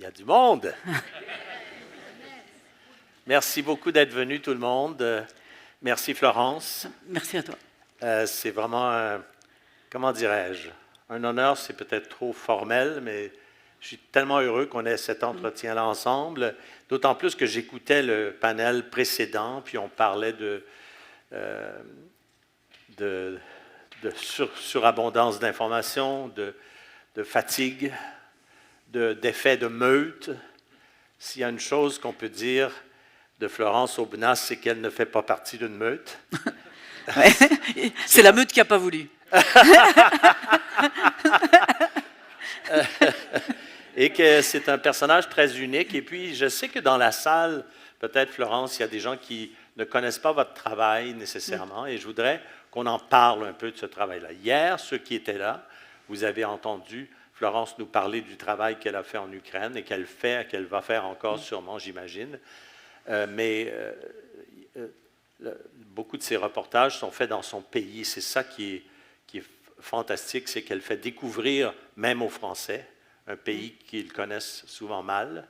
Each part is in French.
Il y a du monde. Merci beaucoup d'être venu, tout le monde. Merci, Florence. Merci à toi. C'est vraiment, comment dirais-je, un honneur, c'est peut-être trop formel, mais je suis tellement heureux qu'on ait cet entretien-là ensemble, d'autant plus que j'écoutais le panel précédent, puis on parlait de surabondance d'informations, de fatigue, d'effet de meute. S'il y a une chose qu'on peut dire de Florence Aubenas, c'est qu'elle ne fait pas partie d'une meute. Ouais. C'est la meute qui n'a pas voulu. Et que c'est un personnage très unique. Et puis, je sais que dans la salle, peut-être, Florence, il y a des gens qui ne connaissent pas votre travail nécessairement, et je voudrais qu'on en parle un peu de ce travail-là. Hier, ceux qui étaient là, vous avez entendu Florence nous parler du travail qu'elle a fait en Ukraine et qu'elle va faire encore sûrement, j'imagine. Beaucoup de ces reportages sont faits dans son pays. C'est ça qui est fantastique, c'est qu'elle fait découvrir, même aux Français, un pays qu'ils connaissent souvent mal,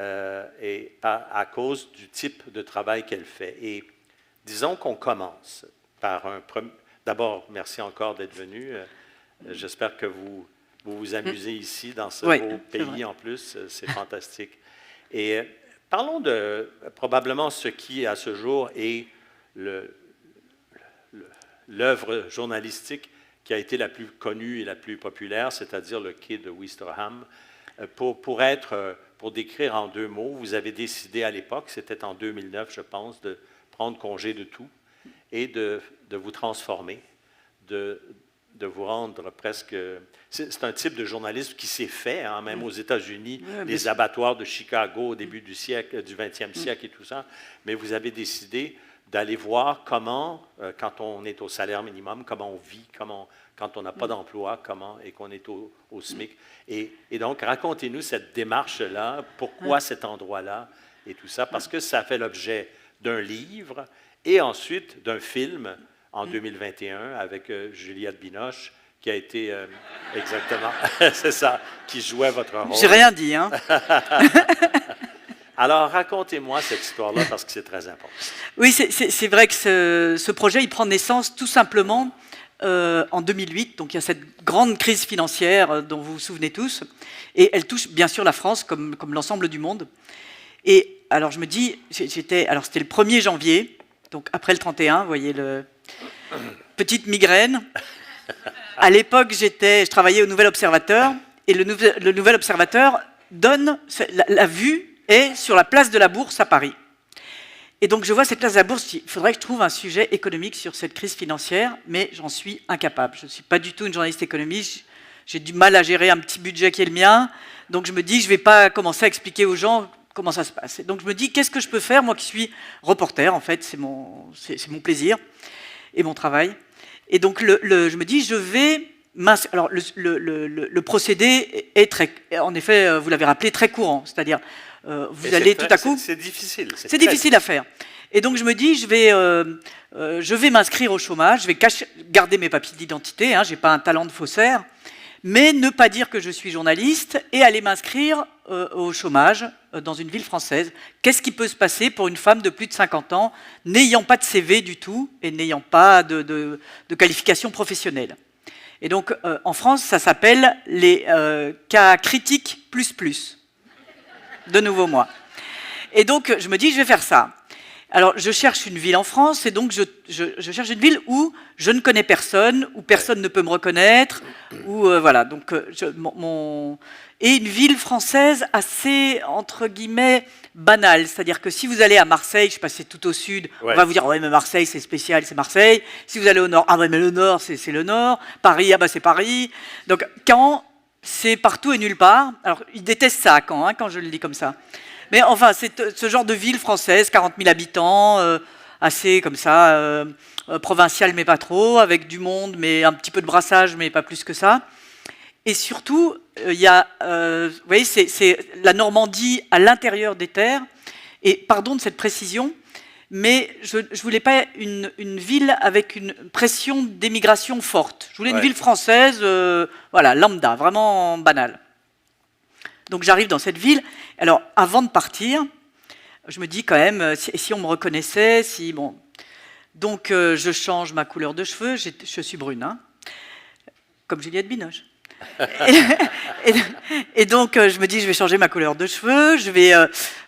et à cause du type de travail qu'elle fait. Et disons qu'on commence par un premier... D'abord, merci encore d'être venu. J'espère que vous vous amusez ici, dans ce beau pays en plus. C'est fantastique. Et parlons de probablement ce qui, à ce jour, est l'œuvre journalistique qui a été la plus connue et la plus populaire, c'est-à-dire le quai de Ouistreham. Pour décrire en 2 mots, vous avez décidé à l'époque, c'était en 2009, je pense, de prendre congé de tout et de vous transformer, de vous rendre presque... C'est un type de journalisme qui s'est fait, hein, même aux États-Unis, les abattoirs de Chicago au début du 20e siècle et tout ça, mais vous avez décidé d'aller voir comment, quand on est au salaire minimum, comment on vit, quand on n'a pas d'emploi, et qu'on est au SMIC. Et donc, racontez-nous cette démarche-là, pourquoi cet endroit-là et tout ça, parce que ça fait l'objet d'un livre et ensuite d'un film en 2021 avec Juliette Binoche, qui a été exactement, c'est ça, qui jouait votre rôle. J'ai rien dit, hein. Alors, racontez-moi cette histoire-là, parce que c'est très important. Oui, c'est vrai que ce projet, il prend naissance tout simplement en 2008. Donc, il y a cette grande crise financière dont vous vous souvenez tous. Et elle touche bien sûr la France, comme l'ensemble du monde. Et alors, je me dis, c'était le 1er janvier, donc après le 31, vous voyez, petite migraine. À l'époque, je travaillais au Nouvel Observateur, et le Nouvel Observateur donne la vue est sur la place de la Bourse à Paris. Et donc je vois cette place de la Bourse, je dis, il faudrait que je trouve un sujet économique sur cette crise financière, mais j'en suis incapable. Je ne suis pas du tout une journaliste économique, j'ai du mal à gérer un petit budget qui est le mien, donc je me dis, je ne vais pas commencer à expliquer aux gens comment ça se passe. Et donc je me dis, qu'est-ce que je peux faire, moi qui suis reporter, en fait, c'est mon plaisir et mon travail. Et donc je me dis, je vais... Alors le procédé est en effet, vous l'avez rappelé, très courant, c'est-à-dire vous allez tout à coup... C'est difficile. C'est difficile à faire. Et donc je me dis, je vais m'inscrire au chômage, je vais garder mes papiers d'identité, hein, je n'ai pas un talent de faussaire, mais ne pas dire que je suis journaliste et aller m'inscrire au chômage dans une ville française. Qu'est-ce qui peut se passer pour une femme de plus de 50 ans, n'ayant pas de CV du tout et n'ayant pas de qualification professionnelle? Et donc, en France, ça s'appelle les cas critiques plus. De nouveau, moi. Et donc, je me dis, je vais faire ça. Alors, je cherche une ville en France, et donc je cherche une ville où je ne connais personne, où personne ne peut me reconnaître, où, voilà. Donc, et une ville française assez, entre guillemets, banale. C'est-à-dire que si vous allez à Marseille, je passe tout au sud, on va vous dire, ouais, mais Marseille, c'est spécial, c'est Marseille. Si vous allez au nord, ah ouais, mais le nord, c'est le nord. Paris, ah bah c'est Paris. Donc, Caen, c'est partout et nulle part. Alors, ils détestent ça à Caen, hein, quand je le dis comme ça. Mais enfin, c'est ce genre de ville française, 40 000 habitants, assez comme ça, provincial mais pas trop, avec du monde, mais un petit peu de brassage, mais pas plus que ça. Et surtout, il y a, vous voyez, c'est la Normandie à l'intérieur des terres. Et pardon de cette précision, mais je ne voulais pas une ville avec une pression d'émigration forte. Je voulais une ville française, voilà, lambda, vraiment banale. Donc j'arrive dans cette ville. Alors avant de partir, je me dis quand même, si on me reconnaissait, si bon. Donc je change ma couleur de cheveux, je suis brune, hein, comme Juliette Binoche. et donc je me dis, je vais changer ma couleur de cheveux, je vais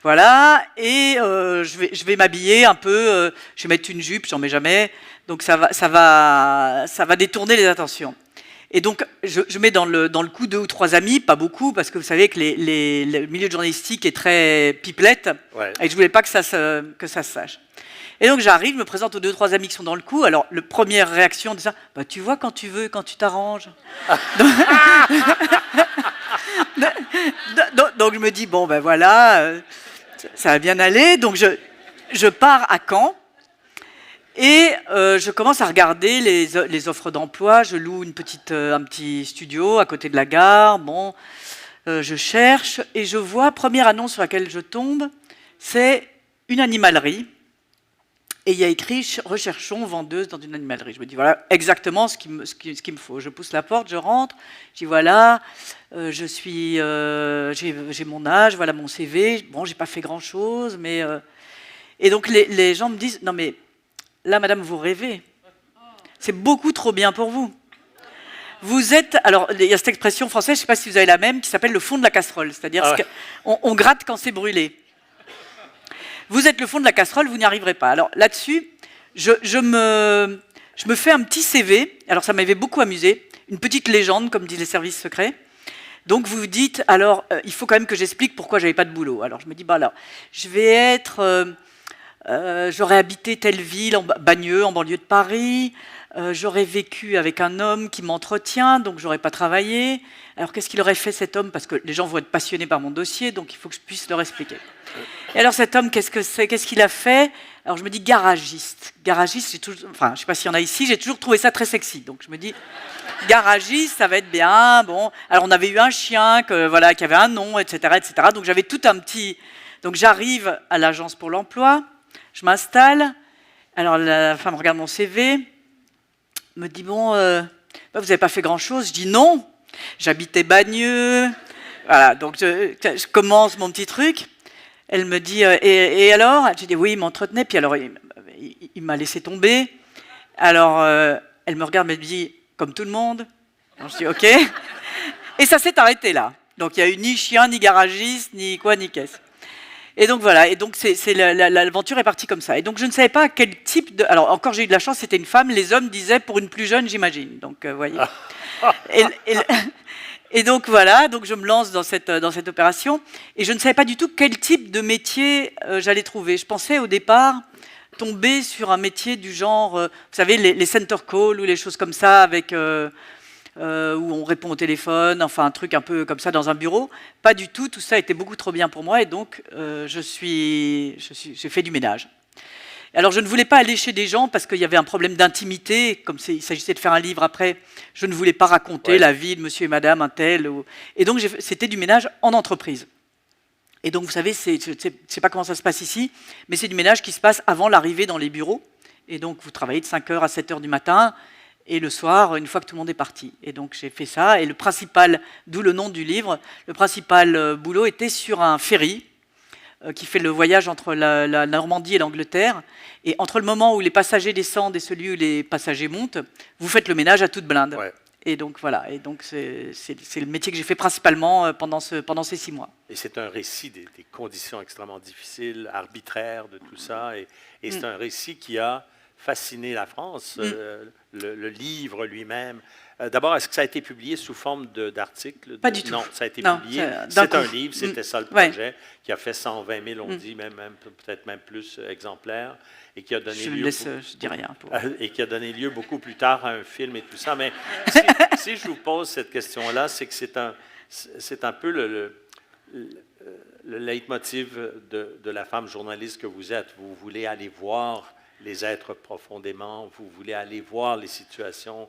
voilà, et je vais m'habiller un peu, je vais mettre une jupe, j'en mets jamais, donc ça va détourner les attentions. Et donc je mets dans le coup 2 ou 3 amis, pas beaucoup, parce que vous savez que le milieu journalistique est très pipelette, Ouais. et je voulais pas que ça se sache. Et donc j'arrive, je me présente aux 2 ou 3 amis qui sont dans le coup. Alors, la première réaction de ça, bah, tu vois quand tu veux, quand tu t'arranges. donc je me dis, bon ben voilà, ça va bien aller. Donc je pars à Caen et je commence à regarder les offres d'emploi. Je loue un petit studio à côté de la gare. Bon, je cherche et je vois, première annonce sur laquelle je tombe, c'est une animalerie. Et il y a écrit « Recherchons vendeuse dans une animalerie ». Je me dis, voilà, exactement ce qu'il me faut. Je pousse la porte, je rentre, je dis, voilà, j'ai mon âge, voilà mon CV. Bon, j'ai pas fait grand-chose, mais... Et donc, les gens me disent, non mais, là, madame, vous rêvez. C'est beaucoup trop bien pour vous. Vous êtes... Alors, il y a cette expression française, je ne sais pas si vous avez la même, qui s'appelle le fond de la casserole. C'est-à-dire qu'on gratte quand c'est brûlé. Vous êtes le fond de la casserole, vous n'y arriverez pas. Alors là-dessus, je me fais un petit CV. Alors ça m'avait beaucoup amusé. Une petite légende, comme disent les services secrets. Donc vous vous dites, alors il faut quand même que j'explique pourquoi j'avais pas de boulot. Alors je me dis, bah alors, je vais être... j'aurais habité telle ville, Bagneux, en banlieue de Paris. J'aurais vécu avec un homme qui m'entretient, donc j'aurais pas travaillé. Alors qu'est-ce qu'il aurait fait cet homme? Parce que les gens vont être passionnés par mon dossier, donc il faut que je puisse leur expliquer. Et alors cet homme, qu'est-ce qu'il a fait? Alors je me dis garagiste. Garagiste, enfin je sais pas s'il y en a ici, j'ai toujours trouvé ça très sexy. Donc je me dis garagiste, ça va être bien. Bon, alors on avait eu un chien qui avait un nom, etc., etc. Donc j'avais tout un petit. Donc j'arrive à l'agence pour l'emploi, je m'installe. Alors la femme regarde mon CV, me dit bon, vous n'avez pas fait grand-chose. Je dis non, j'habitais Bagneux. Voilà, donc je commence mon petit truc. Elle me dit, et alors? J'ai dit, oui, il m'entretenait, puis alors il m'a laissé tomber. Alors, elle me regarde, elle me dit, comme tout le monde. Alors, je dis, ok. Et ça s'est arrêté là. Donc, il n'y a eu ni chien, ni garagiste, ni quoi, ni caisse. Et donc, voilà. Et donc, l'aventure est partie comme ça. Et donc, je ne savais pas quel type de... Alors, encore, j'ai eu de la chance, c'était une femme. Les hommes disaient, pour une plus jeune, j'imagine. Donc, vous voyez. Et donc voilà, donc je me lance dans cette opération et je ne savais pas du tout quel type de métier j'allais trouver. Je pensais au départ tomber sur un métier du genre, vous savez, les center calls ou les choses comme ça, avec où on répond au téléphone, enfin un truc un peu comme ça dans un bureau. Pas du tout, tout ça était beaucoup trop bien pour moi et donc j'ai fait du ménage. Alors, je ne voulais pas aller chez des gens parce qu'il y avait un problème d'intimité, comme il s'agissait de faire un livre après, je ne voulais pas raconter la vie de monsieur et madame, un tel. Et donc, c'était du ménage en entreprise. Et donc, vous savez, je ne sais pas comment ça se passe ici, mais c'est du ménage qui se passe avant l'arrivée dans les bureaux. Et donc, vous travaillez de 5h à 7h du matin, et le soir, une fois que tout le monde est parti. Et donc, j'ai fait ça. Et le principal, d'où le nom du livre, le principal boulot était sur un ferry, qui fait le voyage entre la Normandie et l'Angleterre. Et entre le moment où les passagers descendent et celui où les passagers montent, vous faites le ménage à toute blinde. Ouais. Et donc voilà, et donc c'est le métier que j'ai fait principalement pendant ces 6 mois. Et c'est un récit des conditions extrêmement difficiles, arbitraires de tout ça, et c'est un récit qui a fasciné la France, le livre lui-même. D'abord, est-ce que ça a été publié sous forme d'article? Pas du tout. Non, ça a été publié. C'est un livre, c'était ça le projet, qui a fait 120 000, on dit, peut-être même plus exemplaires, et qui a donné lieu... je dis rien. Et qui a donné lieu beaucoup plus tard à un film et tout ça. Mais si je vous pose cette question-là, c'est que c'est un peu le leitmotiv de la femme journaliste que vous êtes. Vous voulez aller voir les êtres profondément, vous voulez aller voir les situations,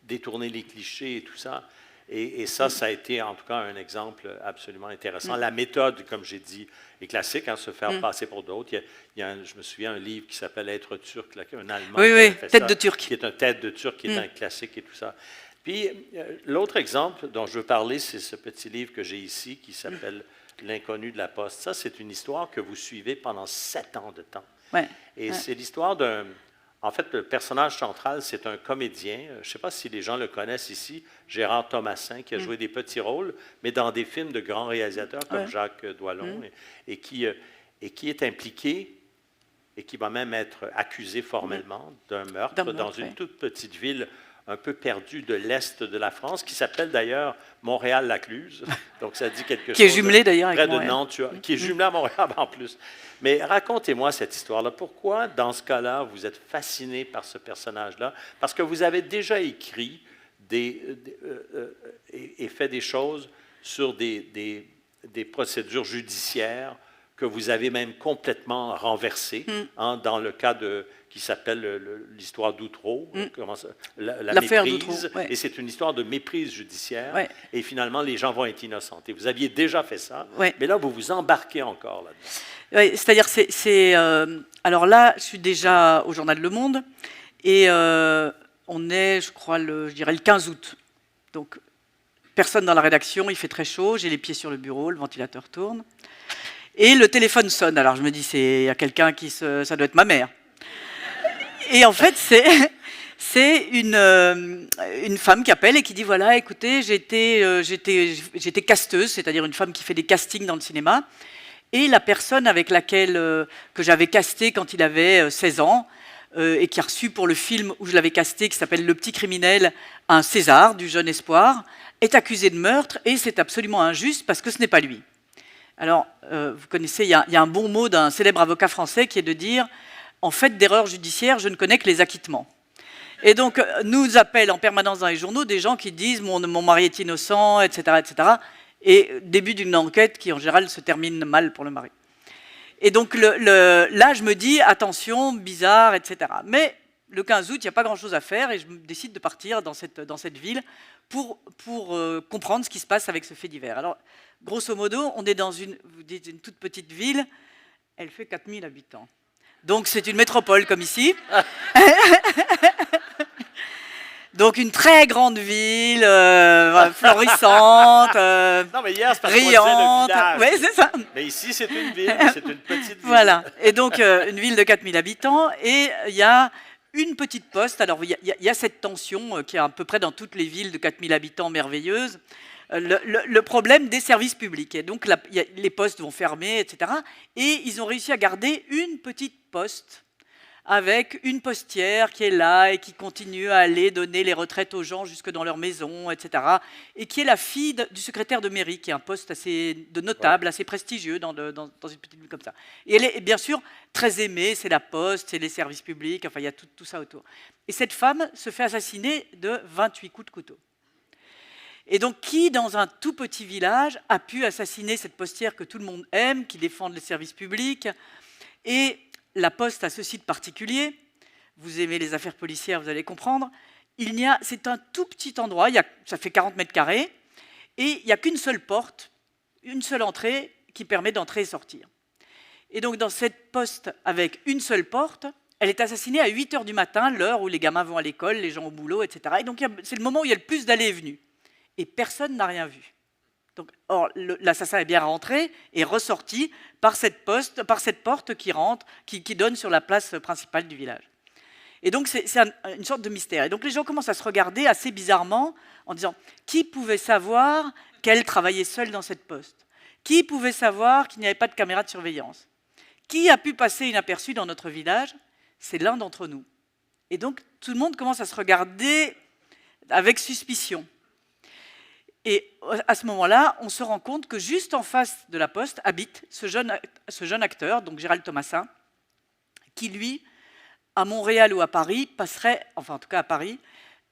détourner les clichés et tout ça. Et ça a été en tout cas un exemple absolument intéressant. La méthode, comme j'ai dit, est classique, se faire passer pour d'autres. Je me souviens un livre qui s'appelle « Être turc », un Allemand. Oui, Tête de Turc. Qui est un Tête de Turc, qui est un classique et tout ça. Puis, l'autre exemple dont je veux parler, c'est ce petit livre que j'ai ici qui s'appelle L'inconnu de la Poste. Ça, c'est une histoire que vous suivez pendant 7 ans de temps. Ouais. Et c'est l'histoire d'un... En fait, le personnage central, c'est un comédien. Je ne sais pas si les gens le connaissent ici, Gérard Thomassin, qui a joué des petits rôles, mais dans des films de grands réalisateurs comme Jacques Doillon, et qui est impliqué et qui va même être accusé formellement d'un meurtre dans une toute petite ville un peu perdue de l'Est de la France, qui s'appelle d'ailleurs Montréal-Lacluse. Donc, ça dit quelque chose. Qui est jumelé d'ailleurs avec près Montréal. de Nantes, qui est jumelé à Montréal en plus. Mais racontez-moi cette histoire-là. Pourquoi, dans ce cas-là, vous êtes fasciné par ce personnage-là? Parce que vous avez déjà écrit et fait des choses sur des procédures judiciaires que vous avez même complètement renversées, dans le cas qui s'appelle l'histoire d'Outreau, la méprise, et c'est une histoire de méprise judiciaire, et finalement, les gens vont être innocentés. Vous aviez déjà fait ça, mais là, vous vous embarquez encore là-dedans. Oui, c'est-à-dire, alors là, je suis déjà au journal Le Monde, et on est, je crois, je dirais le 15 août. Donc, personne dans la rédaction, il fait très chaud, j'ai les pieds sur le bureau, le ventilateur tourne, et le téléphone sonne. Alors, je me dis, il y a quelqu'un ça doit être ma mère. Et en fait, c'est une femme qui appelle et qui dit, voilà, écoutez, j'étais casteuse, c'est-à-dire une femme qui fait des castings dans le cinéma, et la personne avec laquelle que j'avais casté quand il avait 16 ans, et qui a reçu pour le film où je l'avais casté, qui s'appelle Le Petit Criminel, un César du Jeune Espoir, est accusée de meurtre, et c'est absolument injuste parce que ce n'est pas lui. Alors, vous connaissez, il y a un bon mot d'un célèbre avocat français qui est de dire « En fait d'erreurs judiciaires, je ne connais que les acquittements ». Et donc, nous appellent en permanence dans les journaux des gens qui disent « Mon mari est innocent, etc. etc. » Et début d'une enquête qui, en général, se termine mal pour le mari. Et donc, là, je me dis « Attention, bizarre, etc. » Mais le 15 août, il n'y a pas grand-chose à faire et je décide de partir dans cette ville pour comprendre ce qui se passe avec ce fait divers. Alors, grosso modo, on est dans une toute petite ville, elle fait 4000 habitants. Donc c'est une métropole comme ici. Donc une très grande ville, florissante, non, mais hier, c'est riante. Oui, c'est ça. Mais ici, c'est une ville, c'est une petite ville. Voilà. Et donc une ville de 4000 habitants, et il y a une petite poste. Alors il y a cette tension qui est à peu près dans toutes les villes de 4000 habitants merveilleuses. Le problème des services publics. Et donc, les postes vont fermer, etc. Et ils ont réussi à garder une petite poste avec une postière qui est là et qui continue à aller donner les retraites aux gens jusque dans leur maison, etc. Et qui est la fille du secrétaire de mairie, qui est un poste assez notable, assez prestigieux dans une petite ville comme ça. Et elle est bien sûr très aimée, c'est la poste, c'est les services publics, enfin il y a tout ça autour. Et cette femme se fait assassiner de 28 coups de couteau. Et donc, qui, dans un tout petit village, a pu assassiner cette postière que tout le monde aime, qui défend les services publics? Et la Poste a ceci de particulier, vous aimez les affaires policières, vous allez comprendre, c'est un tout petit endroit, ça fait 40 mètres carrés, et il n'y a qu'une seule porte, une seule entrée qui permet d'entrer et sortir. Et donc, dans cette Poste avec une seule porte, elle est assassinée à 8 h du matin, l'heure où les gamins vont à l'école, les gens au boulot, etc. Et donc, c'est le moment où il y a le plus d'allées et venues. Et personne n'a rien vu. Donc, or, l'assassin est bien rentré et ressorti par cette porte qui rentre, qui donne sur la place principale du village. Et donc, c'est une sorte de mystère. Et donc, les gens commencent à se regarder assez bizarrement en disant « Qui pouvait savoir qu'elle travaillait seule dans cette poste? Qui pouvait savoir qu'il n'y avait pas de caméra de surveillance? Qui a pu passer inaperçu dans notre village? C'est l'un d'entre nous. » Et donc, tout le monde commence à se regarder avec suspicion. Et à ce moment-là, on se rend compte que juste en face de la Poste habite ce jeune acteur, donc Gérald Thomassin, qui, lui, à Montréal ou à Paris, passerait, enfin en tout cas à Paris,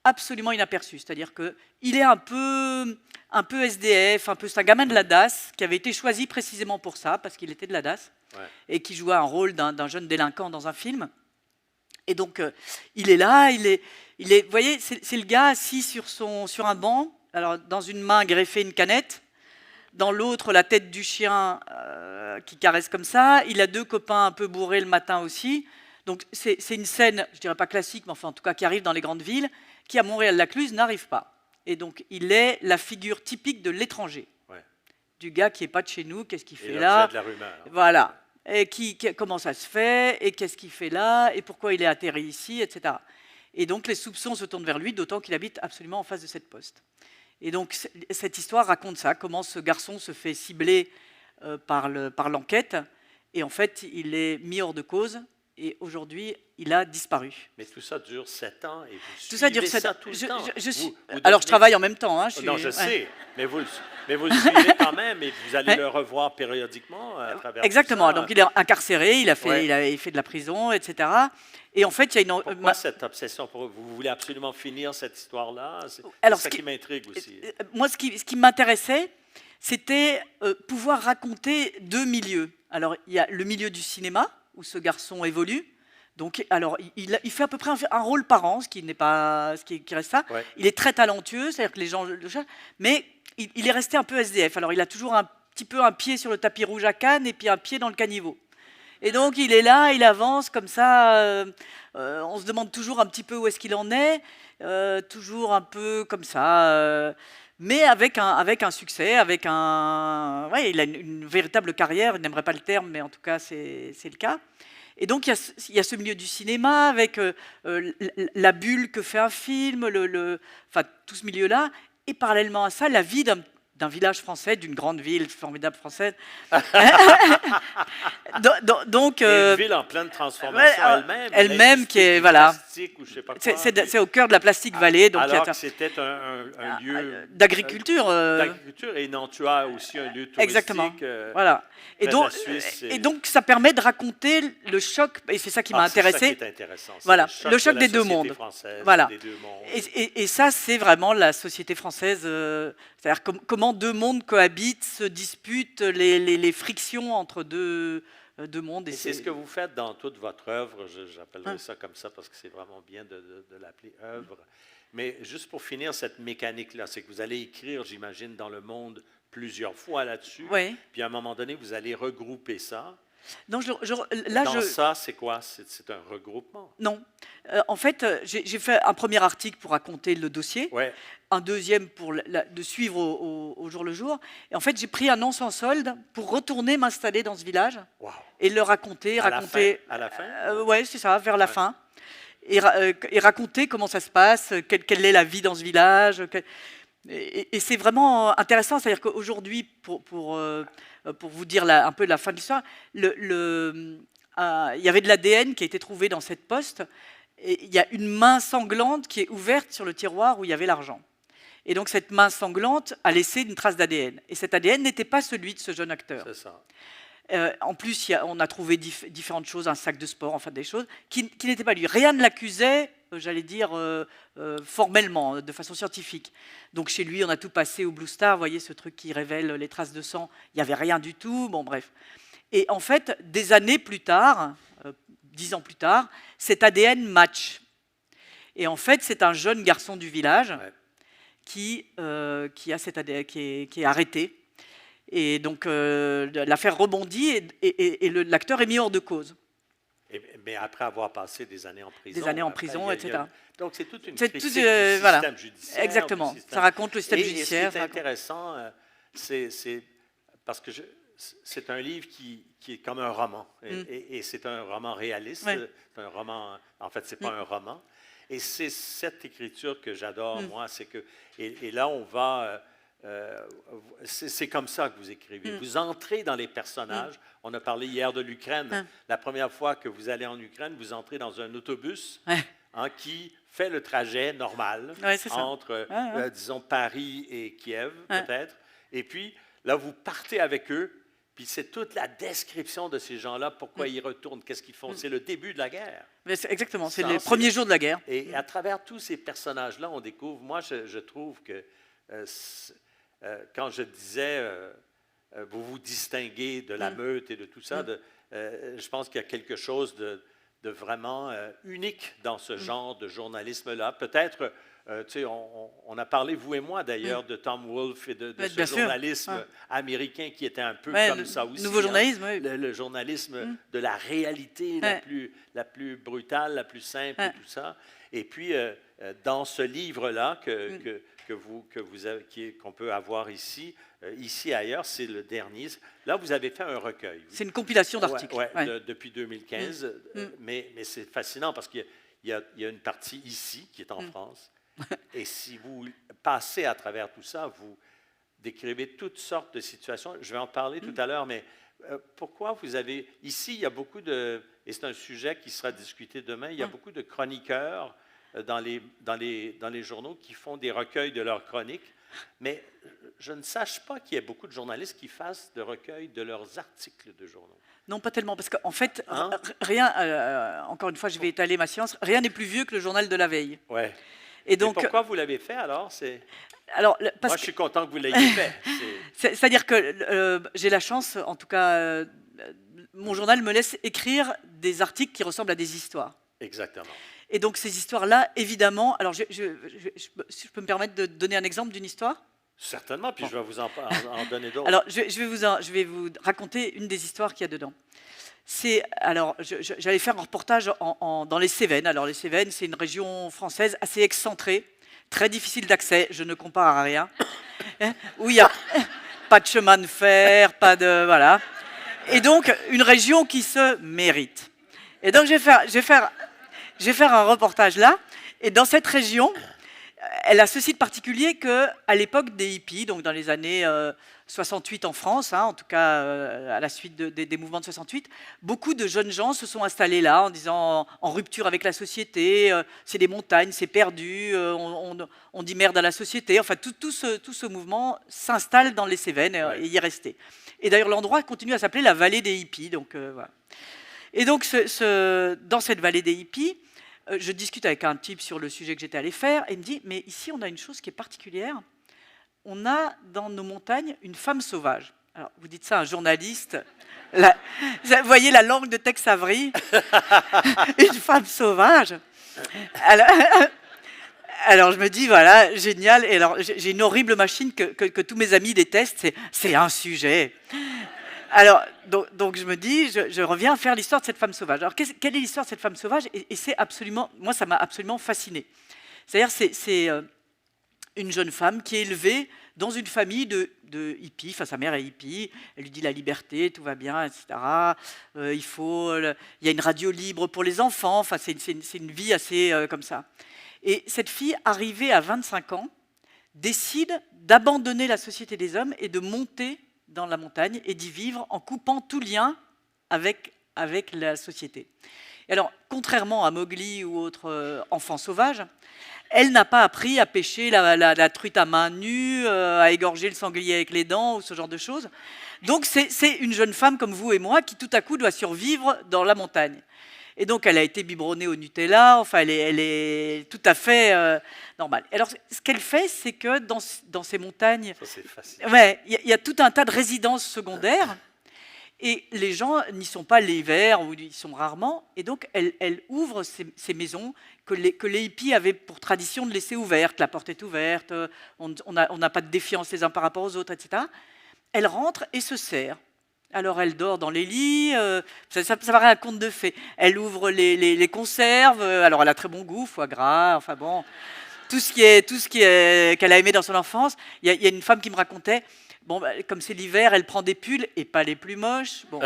absolument inaperçu. C'est-à-dire qu'il est un peu SDF, c'est un gamin de la DAS, qui avait été choisi précisément pour ça, parce qu'il était de la DAS, et qui jouait un rôle d'un jeune délinquant dans un film. Et donc, il est là, vous voyez, c'est le gars assis sur un banc. Alors, dans une main greffée une canette, dans l'autre la tête du chien qui caresse comme ça. Il a 2 copains un peu bourrés le matin aussi. Donc c'est une scène, je dirais pas classique, mais enfin en tout cas qui arrive dans les grandes villes, qui à Montréal-Lacluse n'arrive pas. Et donc, il est la figure typique de l'étranger. Ouais. Du gars qui n'est pas de chez nous, qu'est-ce qu'il Et fait l'objet là? de la rumeur. Voilà. Et comment ça se fait? Et qu'est-ce qu'il fait là? Et pourquoi il est atterri ici? Etc. Et donc, les soupçons se tournent vers lui, d'autant qu'il habite absolument en face de cette poste. Et donc, cette histoire raconte ça, comment ce garçon se fait cibler par l'enquête. Et en fait, il est mis hors de cause. Et aujourd'hui, il a disparu. Mais tout ça dure 7 ans et vous Tout ça dure suivez 7 ans. tout le temps. Alors, je travaille en même temps. Hein, Non, je ouais. sais, mais vous le suivez quand même et vous allez le revoir périodiquement à travers Exactement. tout ça. Donc, il est incarcéré, il Ouais. il fait de la prison, etc. Et en fait, il y a une... Pourquoi cette obsession pour vous voulez absolument finir cette histoire-là? C'est Alors, ça qui m'intrigue aussi. Moi, ce qui m'intéressait, c'était pouvoir raconter deux milieux. Alors, il y a le milieu du cinéma, où ce garçon évolue. Donc, alors, il fait à peu près un rôle par an, ce qui reste ça. Ouais. Il est très talentueux, c'est-à-dire que les gens le cherchent, mais il est resté un peu SDF. Alors, il a toujours un petit peu un pied sur le tapis rouge à Cannes et puis un pied dans le caniveau. Et donc, il est là, il avance comme ça. On se demande toujours un petit peu où est-ce qu'il en est, toujours un peu comme ça. Mais avec un succès, ouais, il a une véritable carrière. Il n'aimerait pas le terme, mais en tout cas, c'est le cas. Et donc, il y a ce milieu du cinéma avec la bulle que fait un film, enfin, tout ce milieu-là. Et parallèlement à ça, la vie d'un village français, d'une grande ville formidable française. Donc, une ville en pleine transformation elle-même. Elle-même qui est, voilà. Plastique ou je sais pas quoi. C'est au cœur de la Plastic Valley. Donc alors que c'était un lieu d'agriculture. D'agriculture, et Nantua aussi un lieu touristique. Exactement. Voilà. Et donc, ça permet de raconter le choc, et c'est ça qui m'a intéressé. C'est ça qui est intéressant. Voilà, le choc des deux mondes. Voilà. Des deux mondes. Et ça, c'est vraiment la société française. C'est-à-dire comment deux mondes cohabitent, se disputent, les frictions entre deux mondes. Et c'est ce que vous faites dans toute votre œuvre. J'appellerais ça comme ça parce que c'est vraiment bien de l'appeler œuvre. Mais juste pour finir cette mécanique-là, c'est que vous allez écrire, j'imagine, dans le monde plusieurs fois là-dessus. Oui. Puis à un moment donné, vous allez regrouper ça. Non, ça, c'est quoi? C'est un regroupement? Non. En fait, j'ai fait un premier article pour raconter le dossier, ouais. Un deuxième pour de suivre au jour le jour. Et en fait, j'ai pris un an sans solde pour retourner m'installer dans ce village et le raconter. À la fin? Oui, c'est ça, vers la fin. Et raconter comment ça se passe, quelle est la vie dans ce village. Et c'est vraiment intéressant, c'est-à-dire qu'aujourd'hui, pour vous dire un peu la fin de l'histoire, il y avait de l'ADN qui a été trouvé dans cette poste, et il y a une main sanglante qui est ouverte sur le tiroir où il y avait l'argent. Et donc cette main sanglante a laissé une trace d'ADN. Et cet ADN n'était pas celui de ce jeune acteur. C'est ça. En plus, on a trouvé différentes choses, un sac de sport, enfin des choses qui n'étaient pas lui. Rien ne l'accusait, j'allais dire, formellement, de façon scientifique. Donc chez lui, on a tout passé au Blue Star, vous voyez ce truc qui révèle les traces de sang, il n'y avait rien du tout, bon bref. Et en fait, des années plus tard, 10 ans plus tard, cet ADN match. Et en fait, c'est un jeune garçon du village qui a cet ADN, qui est arrêté. Et donc l'affaire rebondit et l'acteur est mis hors de cause. Mais après avoir passé des années en prison. Des années en prison, etc. Donc c'est toute une critique du voilà. système judiciaire. Exactement. Ça raconte le système judiciaire. Et ce qui est intéressant, c'est parce que c'est un livre qui est comme un roman. Et c'est un roman réaliste. C'est un roman, en fait, c'est pas un roman. Et c'est cette écriture que j'adore, moi. C'est que, et là, on va... c'est comme ça que vous écrivez. Vous entrez dans les personnages. On a parlé hier de l'Ukraine. La première fois que vous allez en Ukraine, vous entrez dans un autobus qui fait le trajet normal entre, disons, Paris et Kiev, peut-être. Et puis, là, vous partez avec eux. Puis c'est toute la description de ces gens-là, pourquoi ils retournent, qu'est-ce qu'ils font. C'est le début de la guerre. Exactement, c'est les premiers jours de la guerre. Et à travers tous ces personnages-là, on découvre, moi je trouve que quand je disais, vous vous distinguez de la meute et de tout ça, je pense qu'il y a quelque chose de vraiment unique dans ce genre de journalisme-là. Peut-être, tu sais, on a parlé, vous et moi d'ailleurs, de Tom Wolfe et de ce journalisme américain qui était un peu comme ça aussi. Nouveau journalisme, le journalisme de la réalité la plus brutale, la plus simple et tout ça. Et puis, dans ce livre-là, qu'on peut avoir ici. Ici et ailleurs, c'est le dernier. Là, vous avez fait un recueil. C'est une compilation d'articles. Depuis 2015. Mais c'est fascinant parce qu'il y a une partie ici qui est en France. Et si vous passez à travers tout ça, vous décrivez toutes sortes de situations. Je vais en parler tout à l'heure, mais pourquoi vous avez... Ici, il y a beaucoup de... Et c'est un sujet qui sera discuté demain. Il y a beaucoup de chroniqueurs dans les journaux qui font des recueils de leurs chroniques. Mais je ne sache pas qu'il y ait beaucoup de journalistes qui fassent de recueils de leurs articles de journaux. Non, pas tellement, parce qu'en fait, rien, encore une fois, je vais étaler ma science, rien n'est plus vieux que le journal de la veille. Ouais. Et donc, pourquoi vous l'avez fait alors? Moi, je suis content que vous l'ayez fait. C'est-à-dire que j'ai la chance, en tout cas, mon journal me laisse écrire des articles qui ressemblent à des histoires. Exactement. Et donc ces histoires-là, évidemment, alors si je peux me permettre de donner un exemple d'une histoire? Certainement, puis je vais vous en donner d'autres. Alors je vais vous raconter une des histoires qu'il y a dedans. Alors j'allais faire un reportage dans les Cévennes. Alors les Cévennes, c'est une région française assez excentrée, très difficile d'accès, je ne compare à rien, où il n'y a pas de chemin de fer, pas de... Voilà. Et donc une région qui se mérite. Et donc je vais faire un reportage là, et dans cette région, elle a ceci de particulier qu'à l'époque des hippies, donc dans les années 68 en France, en tout cas à la suite des mouvements de 68, beaucoup de jeunes gens se sont installés là en disant en rupture avec la société, c'est des montagnes, c'est perdu, on dit merde à la société. Enfin, tout ce mouvement s'installe dans les Cévennes et y est resté. Et d'ailleurs, l'endroit continue à s'appeler la vallée des hippies. Donc, voilà. Et donc, dans cette vallée des hippies, je discute avec un type sur le sujet que j'étais allé faire, et il me dit, mais ici, on a une chose qui est particulière. On a dans nos montagnes une femme sauvage. Alors, vous dites ça à un journaliste. Vous voyez la langue de Tex Avery. Une femme sauvage. Alors, je me dis, voilà, génial. Et alors, j'ai une horrible machine que tous mes amis détestent. C'est un sujet. Alors, donc je me dis, je reviens faire l'histoire de cette femme sauvage. Alors, quelle est l'histoire de cette femme sauvage? Et c'est absolument, moi, ça m'a absolument fasciné. C'est-à-dire, c'est une jeune femme qui est élevée dans une famille de hippies. Enfin, sa mère est hippie. Elle lui dit la liberté, tout va bien, etc. Il y a une radio libre pour les enfants. Enfin, c'est une vie assez comme ça. Et cette fille, arrivée à 25 ans, décide d'abandonner la société des hommes et de monter dans la montagne et d'y vivre en coupant tout lien avec la société. Et alors, contrairement à Mowgli ou autres enfants sauvages, elle n'a pas appris à pêcher la truite à main nue, à égorger le sanglier avec les dents ou ce genre de choses. Donc, c'est une jeune femme comme vous et moi qui, tout à coup, doit survivre dans la montagne. Et donc, elle a été biberonnée au Nutella. Enfin, elle est tout à fait normale. Alors, ce qu'elle fait, c'est que dans ces montagnes, ça, c'est facile. Ouais, il y a tout un tas de résidences secondaires. Et les gens n'y sont pas l'hiver, ou ils sont rarement. Et donc, elle ouvre ces maisons que les hippies avaient pour tradition de laisser ouvertes. La porte est ouverte, on n'a pas de défiance les uns par rapport aux autres, etc. Elle rentre et se sert. Alors, elle dort dans les lits, ça paraît un conte de fées. Elle ouvre les conserves, alors elle a très bon goût, foie gras, enfin bon, tout ce qui est qu'elle a aimé dans son enfance. Il y a une femme qui me racontait, bon, comme c'est l'hiver, elle prend des pulls et pas les plus moches. Bon,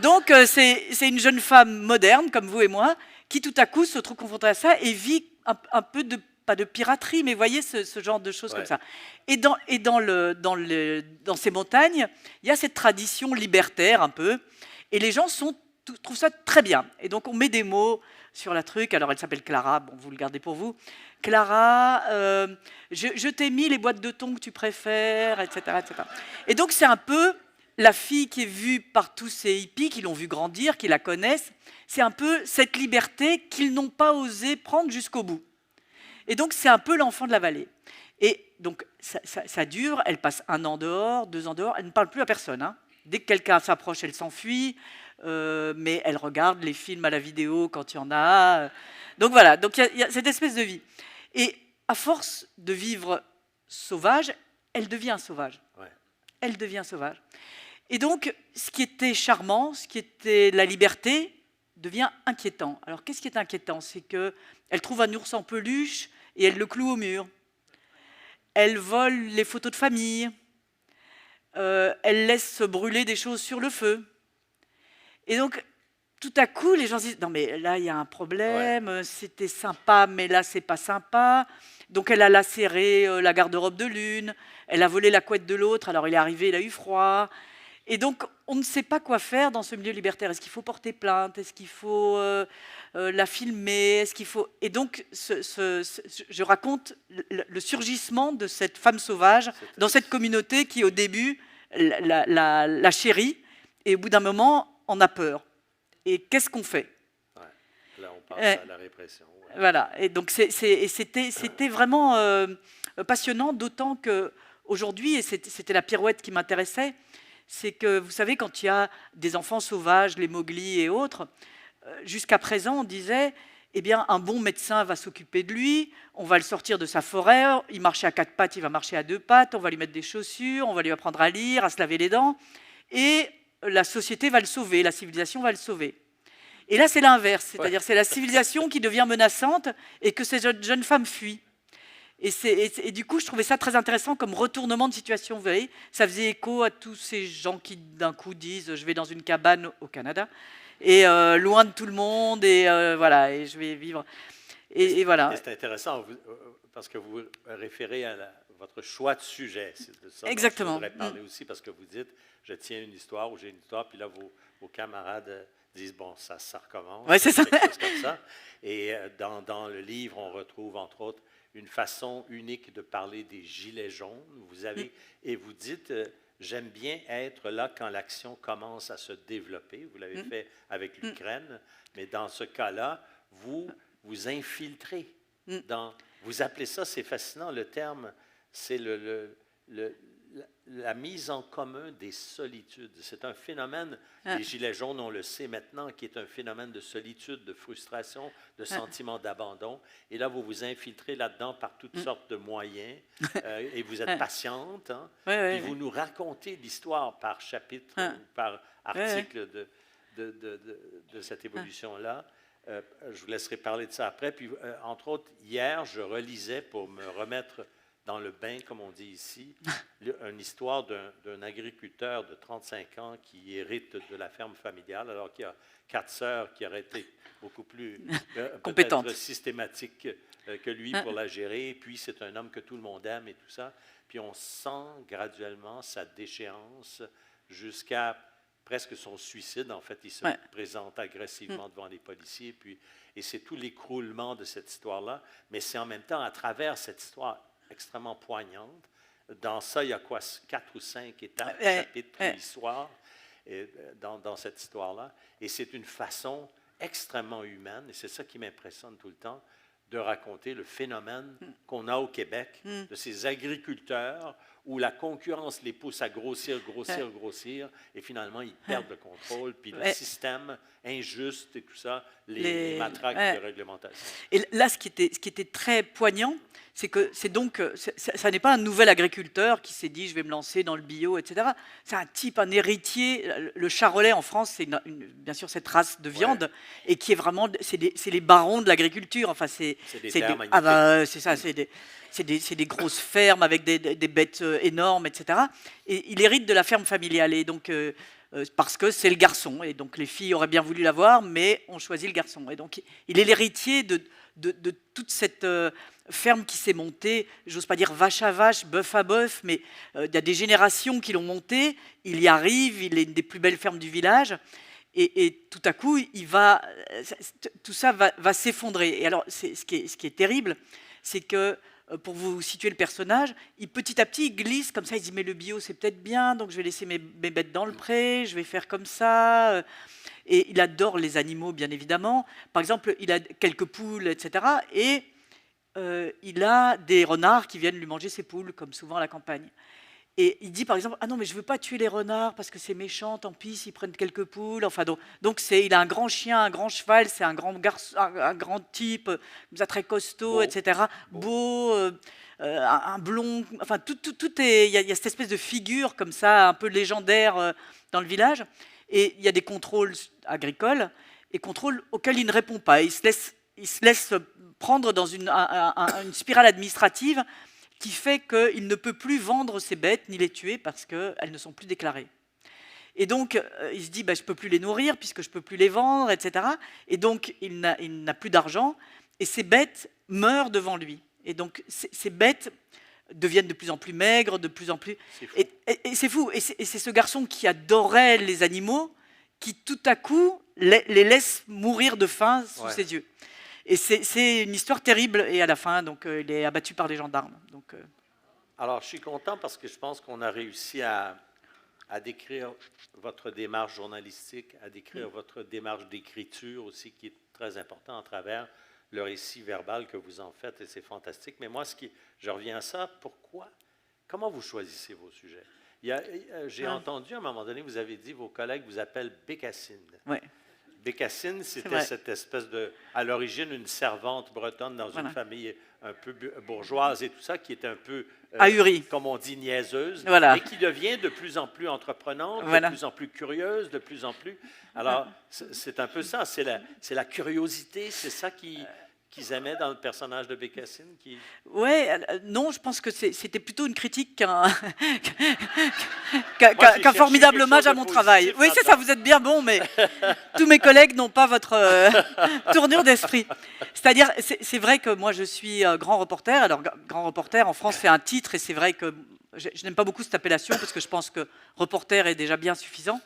donc, c'est une jeune femme moderne, comme vous et moi, qui tout à coup se trouve confrontée à ça et vit un peu pas de piraterie, mais voyez ce genre de choses comme ça. Et dans ces montagnes, il y a cette tradition libertaire un peu, et les gens trouvent ça très bien. Et donc on met des mots sur la truc. Alors elle s'appelle Clara, bon, vous le gardez pour vous. Clara, je t'ai mis les boîtes de thon que tu préfères, etc., etc. Et donc c'est un peu la fille qui est vue par tous ces hippies qui l'ont vue grandir, qui la connaissent. C'est un peu cette liberté qu'ils n'ont pas osé prendre jusqu'au bout. Et donc, c'est un peu l'enfant de la vallée. Et donc, ça dure, elle passe 1 an dehors, 2 ans dehors, elle ne parle plus à personne. Dès que quelqu'un s'approche, elle s'enfuit, mais elle regarde les films à la vidéo quand il y en a. Donc voilà, donc il y a cette espèce de vie. Et à force de vivre sauvage, elle devient sauvage. Ouais. Elle devient sauvage. Et donc, ce qui était charmant, ce qui était la liberté, devient inquiétant. Alors, qu'est-ce qui est inquiétant? C'est qu'elle trouve un ours en peluche et elle le cloue au mur. elle vole les photos de famille, elle laisse brûler des choses sur le feu. Et donc, tout à coup, les gens se disent « Non, mais là, il y a un problème, c'était sympa, mais là, c'est pas sympa. » Donc, elle a lacéré la garde-robe de l'une, elle a volé la couette de l'autre, alors il est arrivé, il a eu froid. Et donc, on ne sait pas quoi faire dans ce milieu libertaire. Est-ce qu'il faut porter plainte? Est-ce qu'il faut la filmer? Est-ce qu'il faut... Et donc, je raconte le surgissement de cette femme sauvage dans cette communauté qui, au début, la chérit, et au bout d'un moment, en a peur. Et qu'est-ce qu'on fait? Ouais. Là, on pense à la répression. Ouais. Voilà. Et donc, c'était vraiment passionnant, d'autant qu'aujourd'hui, et c'était la pirouette qui m'intéressait, c'est que, vous savez, quand il y a des enfants sauvages, les Mowgli et autres, jusqu'à présent, on disait, eh bien, un bon médecin va s'occuper de lui, on va le sortir de sa forêt, il marchait à 4 pattes, il va marcher à 2 pattes, on va lui mettre des chaussures, on va lui apprendre à lire, à se laver les dents, et la société va le sauver, la civilisation va le sauver. Et là, c'est l'inverse, c'est-à-dire c'est la civilisation qui devient menaçante et que ces jeunes femmes fuient. Et du coup, je trouvais ça très intéressant comme retournement de situation. Vous voyez, ça faisait écho à tous ces gens qui, d'un coup, disent « je vais dans une cabane au Canada, et loin de tout le monde, et voilà, et je vais vivre... » Et voilà. C'est intéressant, parce que vous référez à votre choix de sujet. C'est de ça Exactement. dont je voudrais parler aussi, parce que vous dites « je tiens une histoire » ou « j'ai une histoire », puis là, vos camarades disent « bon, ça recommence ». Oui, c'est ça. Quelque chose comme ça. Et dans le livre, on retrouve, entre autres, une façon unique de parler des gilets jaunes. Vous avez, et vous dites, j'aime bien être là quand l'action commence à se développer. Vous l'avez fait avec l'Ukraine, mais dans ce cas-là, vous infiltrez. Vous appelez ça, c'est fascinant, le terme, c'est la mise en commun des solitudes. C'est un phénomène, les gilets jaunes, on le sait maintenant, qui est un phénomène de solitude, de frustration, de sentiment d'abandon. Et là, vous vous infiltrez là-dedans par toutes sortes de moyens, et vous êtes patiente, hein, puis vous nous racontez l'histoire par chapitre ou par article de cette évolution-là. Je vous laisserai parler de ça après. Puis, entre autres, hier, je relisais pour me remettre dans le bain, comme on dit ici, une histoire d'un agriculteur de 35 ans qui hérite de la ferme familiale, alors qu'il y a 4 sœurs qui auraient été beaucoup plus compétentes, systématiques que lui pour la gérer. Puis c'est un homme que tout le monde aime et tout ça. Puis on sent graduellement sa déchéance jusqu'à presque son suicide. En fait, il se présente agressivement devant les policiers. Et c'est tout l'écroulement de cette histoire-là. Mais c'est en même temps, à travers cette histoire extrêmement poignante. Dans ça, il y a quoi, 4 ou 5 étapes, chapitres, l'histoire, dans cette histoire-là. Et c'est une façon extrêmement humaine, et c'est ça qui m'impressionne tout le temps, de raconter le phénomène qu'on a au Québec, de ces agriculteurs où la concurrence les pousse à grossir, et finalement, ils perdent le contrôle, puis le système injuste et tout ça, les matraques de réglementation. Et là, ce qui était très poignant, c'est que ça n'est pas un nouvel agriculteur qui s'est dit « je vais me lancer dans le bio », etc. C'est un type, un héritier. Le charolais, en France, c'est bien sûr cette race de viande, et qui est vraiment... C'est les barons de l'agriculture. Enfin, c'est ça, c'est des grosses fermes avec des bêtes énormes, etc. Et il hérite de la ferme familiale, et donc, parce que c'est le garçon. Et donc, les filles auraient bien voulu l'avoir, mais on choisit le garçon. Et donc, il est l'héritier de toute cette ferme qui s'est montée, j'ose pas dire vache à vache, bœuf à bœuf, mais il y a des générations qui l'ont montée, il y arrive, il est une des plus belles fermes du village, et tout à coup, tout ça va s'effondrer. Et alors, ce qui est terrible, c'est que, pour vous situer le personnage, petit à petit, il glisse comme ça, il dit « mais le bio, c'est peut-être bien, donc je vais laisser mes bêtes dans le pré, je vais faire comme ça ». Et il adore les animaux, bien évidemment. Par exemple, il a quelques poules, etc. Et il a des renards qui viennent lui manger ses poules, comme souvent à la campagne. Et il dit, par exemple, « ah non, mais je ne veux pas tuer les renards parce que c'est méchant, tant pis s'ils prennent quelques poules ». Enfin, donc il a un grand chien, un grand cheval, c'est un grand garçon, un grand type, comme ça, très costaud, etc. Beau, un blond, enfin, tout est... Il y a cette espèce de figure comme ça, un peu légendaire dans le village. Et il y a des contrôles agricoles, et contrôles auxquels il ne répond pas. Il se laisse prendre dans une spirale administrative qui fait qu'il ne peut plus vendre ses bêtes ni les tuer parce qu'elles ne sont plus déclarées. Et donc, il se dit, je ne peux plus les nourrir puisque je ne peux plus les vendre, etc. Et donc, il n'a plus d'argent et ces bêtes meurent devant lui. Et donc, ces bêtes deviennent de plus en plus maigres, de plus en plus... Et c'est fou. Et c'est ce garçon qui adorait les animaux qui, tout à coup, les laisse mourir de faim sous ses yeux. Et c'est une histoire terrible. Et à la fin, donc, il est abattu par les gendarmes. Donc, Alors, je suis content parce que je pense qu'on a réussi à décrire votre démarche journalistique, à décrire votre démarche d'écriture aussi, qui est très important à travers le récit verbal que vous en faites, et c'est fantastique. Mais moi, je reviens à ça, comment vous choisissez vos sujets? J'ai entendu à un moment donné, vous avez dit, vos collègues vous appellent Bécassine. Ouais. Bécassine, c'était cette espèce de, à l'origine, une servante bretonne dans une famille un peu bourgeoise et tout ça, qui est un peu, ahurie, comme on dit, niaiseuse, et qui devient de plus en plus entreprenante, de plus en plus curieuse, de plus en plus... Alors, c'est un peu ça, c'est la curiosité, c'est ça qu'ils aimaient dans le personnage de Bécassine Oui, non, je pense que c'était plutôt une critique qu'un formidable hommage à mon travail. Oui, c'est ça, vous êtes bien bon, mais tous mes collègues n'ont pas votre tournure d'esprit. C'est-à-dire, c'est vrai que moi, je suis grand reporter. Alors, grand reporter, en France, c'est un titre, et c'est vrai que je n'aime pas beaucoup cette appellation, parce que je pense que reporter est déjà bien suffisant.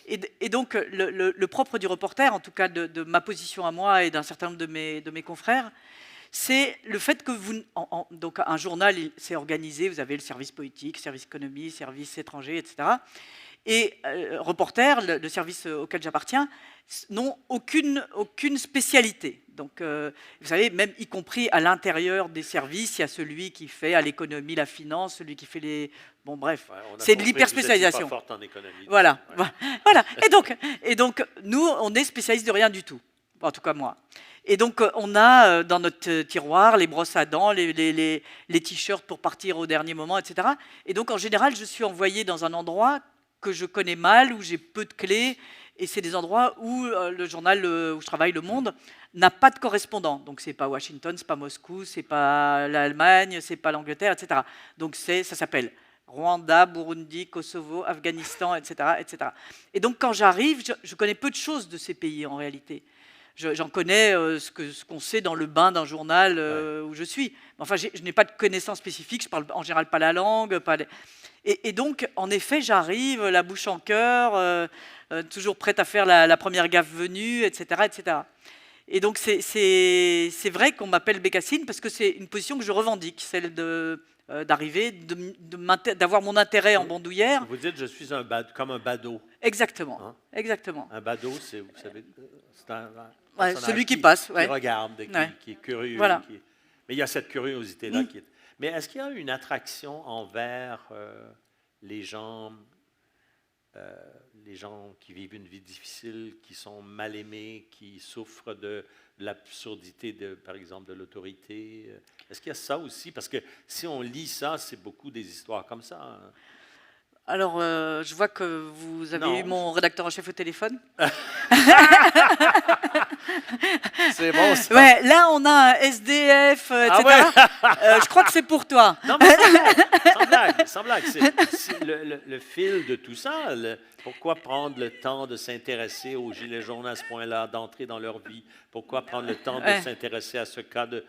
Et donc, le propre du reporter, en tout cas de ma position à moi et d'un certain nombre de mes confrères, c'est le fait que donc un journal, c'est organisé, vous avez le service politique, service économie, service étranger, etc. Et reporter, le service auquel j'appartiens, n'ont aucune spécialité. Donc, vous savez, même y compris à l'intérieur des services, il y a celui qui fait à l'économie, la finance, celui qui fait les... Bon, bref, c'est de l'hyperspécialisation. Forte en économie. Voilà, voilà. Et donc, nous, on est spécialistes de rien du tout. En tout cas, moi. Et donc, on a dans notre tiroir les brosses à dents, les t-shirts pour partir au dernier moment, etc. Et donc, en général, je suis envoyé dans un endroit que je connais mal, où j'ai peu de clés, et c'est des endroits où le journal où je travaille, Le Monde, n'a pas de correspondant. Donc, c'est pas Washington, c'est pas Moscou, c'est pas l'Allemagne, c'est pas l'Angleterre, etc. Donc, ça s'appelle Rwanda, Burundi, Kosovo, Afghanistan, etc., etc. Et donc, quand j'arrive, je connais peu de choses de ces pays, en réalité. J'en connais ce qu'on sait dans le bain d'un journal où je suis. Mais enfin, je n'ai pas de connaissances spécifiques, je parle en général pas la langue. Et donc, en effet, j'arrive, la bouche en cœur, toujours prête à faire la première gaffe venue, etc., etc. Et donc, c'est vrai qu'on m'appelle Bécassine parce que c'est une position que je revendique, celle d'arriver, d'avoir mon intérêt en bandoulière. Vous dites, je suis comme un badaud. Exactement, Hein? Exactement. Un badaud, c'est, vous savez, c'est un celui qui passe, qui regarde, qui est curieux. Voilà. Mais il y a cette curiosité-là qui est... Mais est-ce qu'il y a une attraction envers les gens qui vivent une vie difficile, qui sont mal aimés, qui souffrent de l'absurdité, par exemple, de l'autorité? Est-ce qu'il y a ça aussi? Parce que si on lit ça, c'est beaucoup des histoires comme ça. Hein. Alors, je vois que vous avez eu mon rédacteur en chef au téléphone. C'est bon, ça. Ouais, là, on a un SDF, etc. Je crois que c'est pour toi. Non, mais sans blague. C'est le fil de tout ça. Pourquoi prendre le temps de s'intéresser aux Gilets jaunes à ce point-là, d'entrer dans leur vie? Pourquoi prendre le temps de s'intéresser à ce cas de...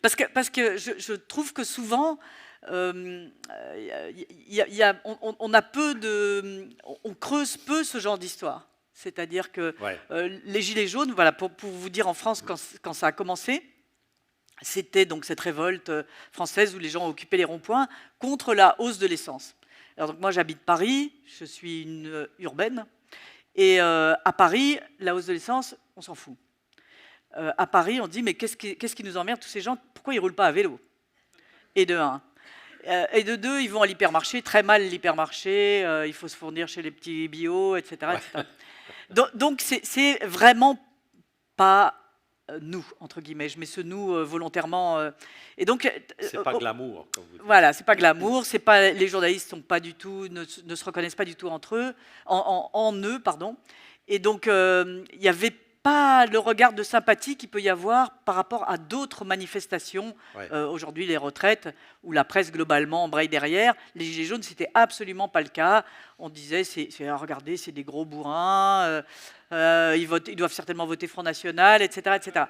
Parce que je trouve que souvent... on creuse peu ce genre d'histoire. C'est-à-dire que les Gilets jaunes, voilà, pour vous dire en France, quand ça a commencé, c'était donc cette révolte française où les gens occupaient les ronds-points contre la hausse de l'essence. Alors donc moi j'habite Paris, je suis une urbaine, et à Paris, la hausse de l'essence, on s'en fout. À Paris, on dit mais qu'est-ce qui nous emmerde tous ces gens? Pourquoi ils ne roulent pas à vélo? Et de 1. Et de 2, ils vont à l'hypermarché, très mal l'hypermarché, il faut se fournir chez les petits bio, etc. etc. Donc, c'est vraiment pas nous, entre guillemets. Je mets ce nous volontairement. Et donc, c'est pas glamour, comme vous dites. Voilà, c'est pas glamour. C'est pas, les journalistes sont pas du tout, ne se reconnaissent pas du tout entre eux, en eux, pardon. Et donc, il y avait pas le regard de sympathie qu'il peut y avoir par rapport à d'autres manifestations. Ouais. Aujourd'hui, les retraites, où la presse globalement embraye derrière. Les Gilets jaunes, c'était absolument pas le cas. On disait, regardez, c'est des gros bourrins, ils doivent certainement voter Front National, etc. etc.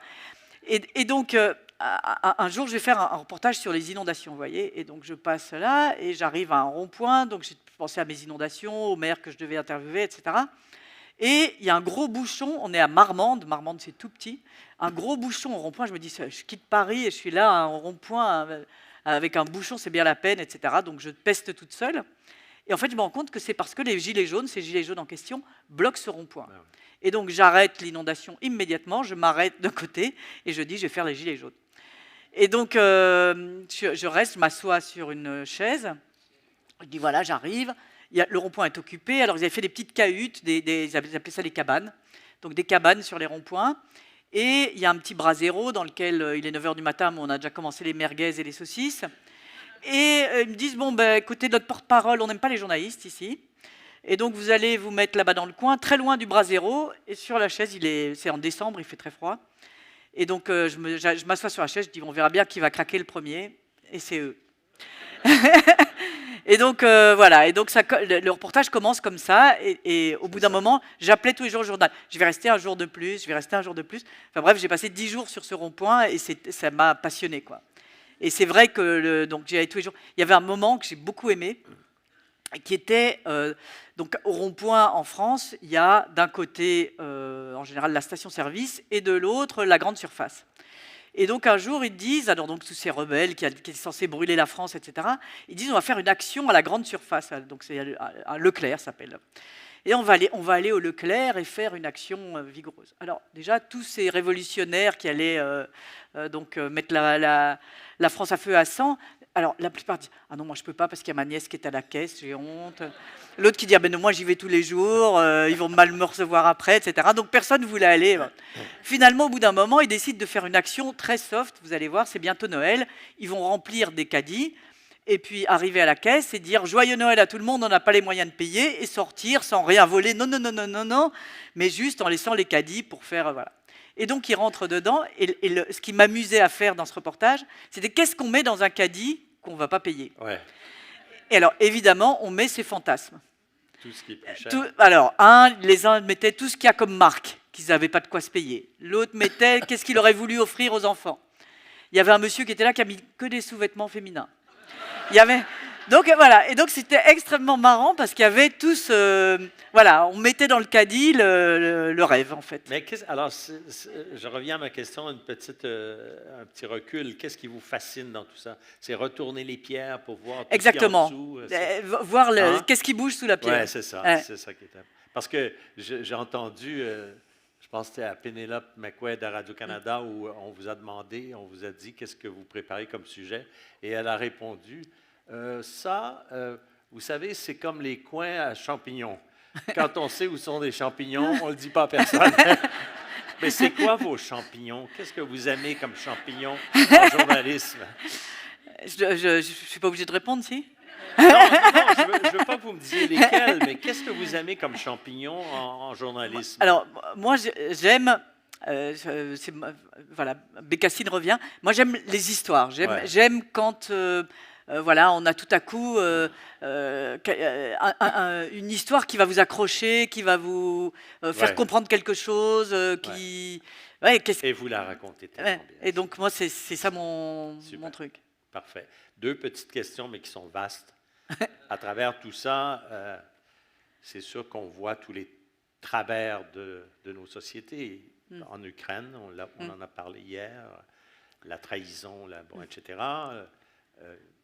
Et donc, un jour, je vais faire un reportage sur les inondations, vous voyez. Et donc, je passe là et j'arrive à un rond-point. Donc, j'ai pensé à mes inondations, au maire que je devais interviewer, etc. Et il y a un gros bouchon, on est à Marmande, Marmande c'est tout petit, un gros bouchon au rond-point, je me dis, je quitte Paris et je suis là, à un rond-point, avec un bouchon, c'est bien la peine, etc. Donc je peste toute seule. Et en fait, je me rends compte que c'est parce que les gilets jaunes, ces gilets jaunes en question, bloquent ce rond-point. Ah ouais. Et donc j'arrête l'inondation immédiatement, je m'arrête de côté et je dis, je vais faire les gilets jaunes. Et donc je reste, je m'assois sur une chaise, je dis, voilà, j'arrive. Le rond-point est occupé, alors ils avaient fait des petites cahutes, ils appelaient ça des cabanes, donc des cabanes sur les ronds-points, et il y a un petit brasero dans lequel il est 9h du matin, mais on a déjà commencé les merguez et les saucisses, et ils me disent, bon, ben, écoutez, notre porte-parole, on n'aime pas les journalistes ici, et donc vous allez vous mettre là-bas dans le coin, très loin du brasero, et sur la chaise, c'est en décembre, il fait très froid, et donc je m'assois sur la chaise, je dis, on verra bien qui va craquer le premier, et c'est eux. Et donc, voilà, et donc le reportage commence comme ça, et au bout d'un moment, j'appelais tous les jours le journal. Je vais rester un jour de plus, je vais rester un jour de plus. Enfin bref, j'ai passé 10 jours sur ce rond-point, et ça m'a passionné, quoi. Et c'est vrai que donc j'y allais tous les jours. Il y avait un moment que j'ai beaucoup aimé, qui était, donc au rond-point en France, il y a d'un côté, en général, la station-service, et de l'autre, la grande surface. Et donc un jour, ils disent, alors donc tous ces rebelles qui étaient censés brûler la France, etc., ils disent, on va faire une action à la grande surface. Donc c'est un Leclerc, ça s'appelle. Et on va aller au Leclerc et faire une action vigoureuse. Alors déjà, tous ces révolutionnaires qui allaient mettre la France à feu à sang, alors la plupart disent, ah non, moi je peux pas parce qu'il y a ma nièce qui est à la caisse, j'ai honte. L'autre qui dit, ah ben non, moi j'y vais tous les jours, ils vont mal me recevoir après, etc. Donc personne ne voulait aller. Finalement, au bout d'un moment, ils décident de faire une action très soft, vous allez voir, c'est bientôt Noël, ils vont remplir des caddies, et puis arriver à la caisse et dire « Joyeux Noël à tout le monde, on n'a pas les moyens de payer », et sortir sans rien voler, non, non, non, non, non, non, mais juste en laissant les caddies pour faire, voilà. Et donc ils rentrent dedans, et ce qui m'amusait à faire dans ce reportage, c'était qu'est-ce qu'on met dans un caddie qu'on ne va pas payer. Ouais. Et alors, évidemment, on met ses fantasmes. Tout ce qui est plus cher. Alors, les uns mettaient tout ce qu'il y a comme marque, qu'ils n'avaient pas de quoi se payer. L'autre mettait qu'est-ce qu'il aurait voulu offrir aux enfants. Il y avait un monsieur qui était là qui a mis que des sous-vêtements féminins. Il y avait... Donc voilà, et donc c'était extrêmement marrant parce qu'il y avait tous, voilà, on mettait dans le caddie le rêve en fait. Mais alors, je reviens à ma question, un petit recul. Qu'est-ce qui vous fascine dans tout ça? C'est retourner les pierres pour voir tout exactement. Ce qu'il y a en dessous. Voir qu'est-ce qui bouge sous la pierre. Oui, c'est ça, c'est ça qui est. Parce que j'ai entendu, je pense que c'était à Pénélope McQuaid à Radio-Canada où on vous a demandé, on vous a dit qu'est-ce que vous préparez comme sujet, et elle a répondu. Vous savez, c'est comme les coins à champignons. Quand on sait où sont les champignons, on ne le dit pas à personne. Mais c'est quoi vos champignons? Qu'est-ce que vous aimez comme champignons en journalisme? Je ne suis pas obligée de répondre, si? Non, je ne veux pas que vous me disiez lesquels, mais qu'est-ce que vous aimez comme champignons en journalisme? Alors, moi, j'aime... voilà, Bécassine revient. Moi, j'aime les histoires. J'aime quand... voilà, on a tout à coup une histoire qui va vous accrocher, qui va vous faire comprendre quelque chose, qui... Ouais, et vous la racontez tellement bien. Et donc, moi, c'est ça mon truc. Parfait. 2 petites questions, mais qui sont vastes. À travers tout ça, c'est sûr qu'on voit tous les travers de nos sociétés. En Ukraine, on en a parlé hier, la trahison, etc.,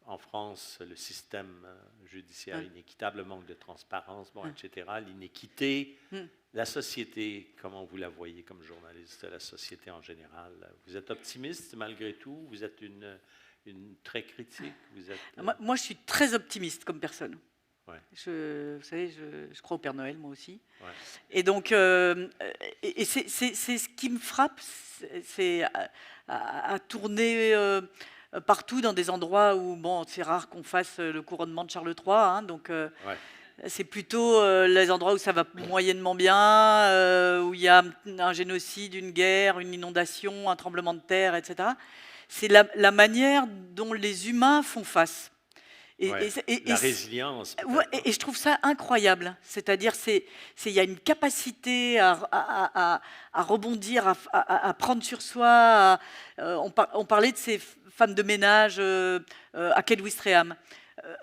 en France, le système judiciaire inéquitable, le manque de transparence, etc., l'inéquité, la société, comment vous la voyez comme journaliste, la société en général? Vous êtes optimiste malgré tout? Vous êtes une très critique? Moi, je suis très optimiste comme personne. Ouais. Vous savez, je crois au Père Noël, moi aussi. Ouais. Et donc, c'est ce qui me frappe, c'est à tourner... partout dans des endroits où, bon, c'est rare qu'on fasse le couronnement de Charles III, hein, donc C'est plutôt les endroits où ça va moyennement bien, où il y a un génocide, une guerre, une inondation, un tremblement de terre, etc. C'est la manière dont les humains font face. La résilience. Ouais, et je trouve ça incroyable. C'est-à-dire, il y a une capacité à rebondir, à prendre sur soi. On parlait de ces femmes de ménage à quai de Ouistreham.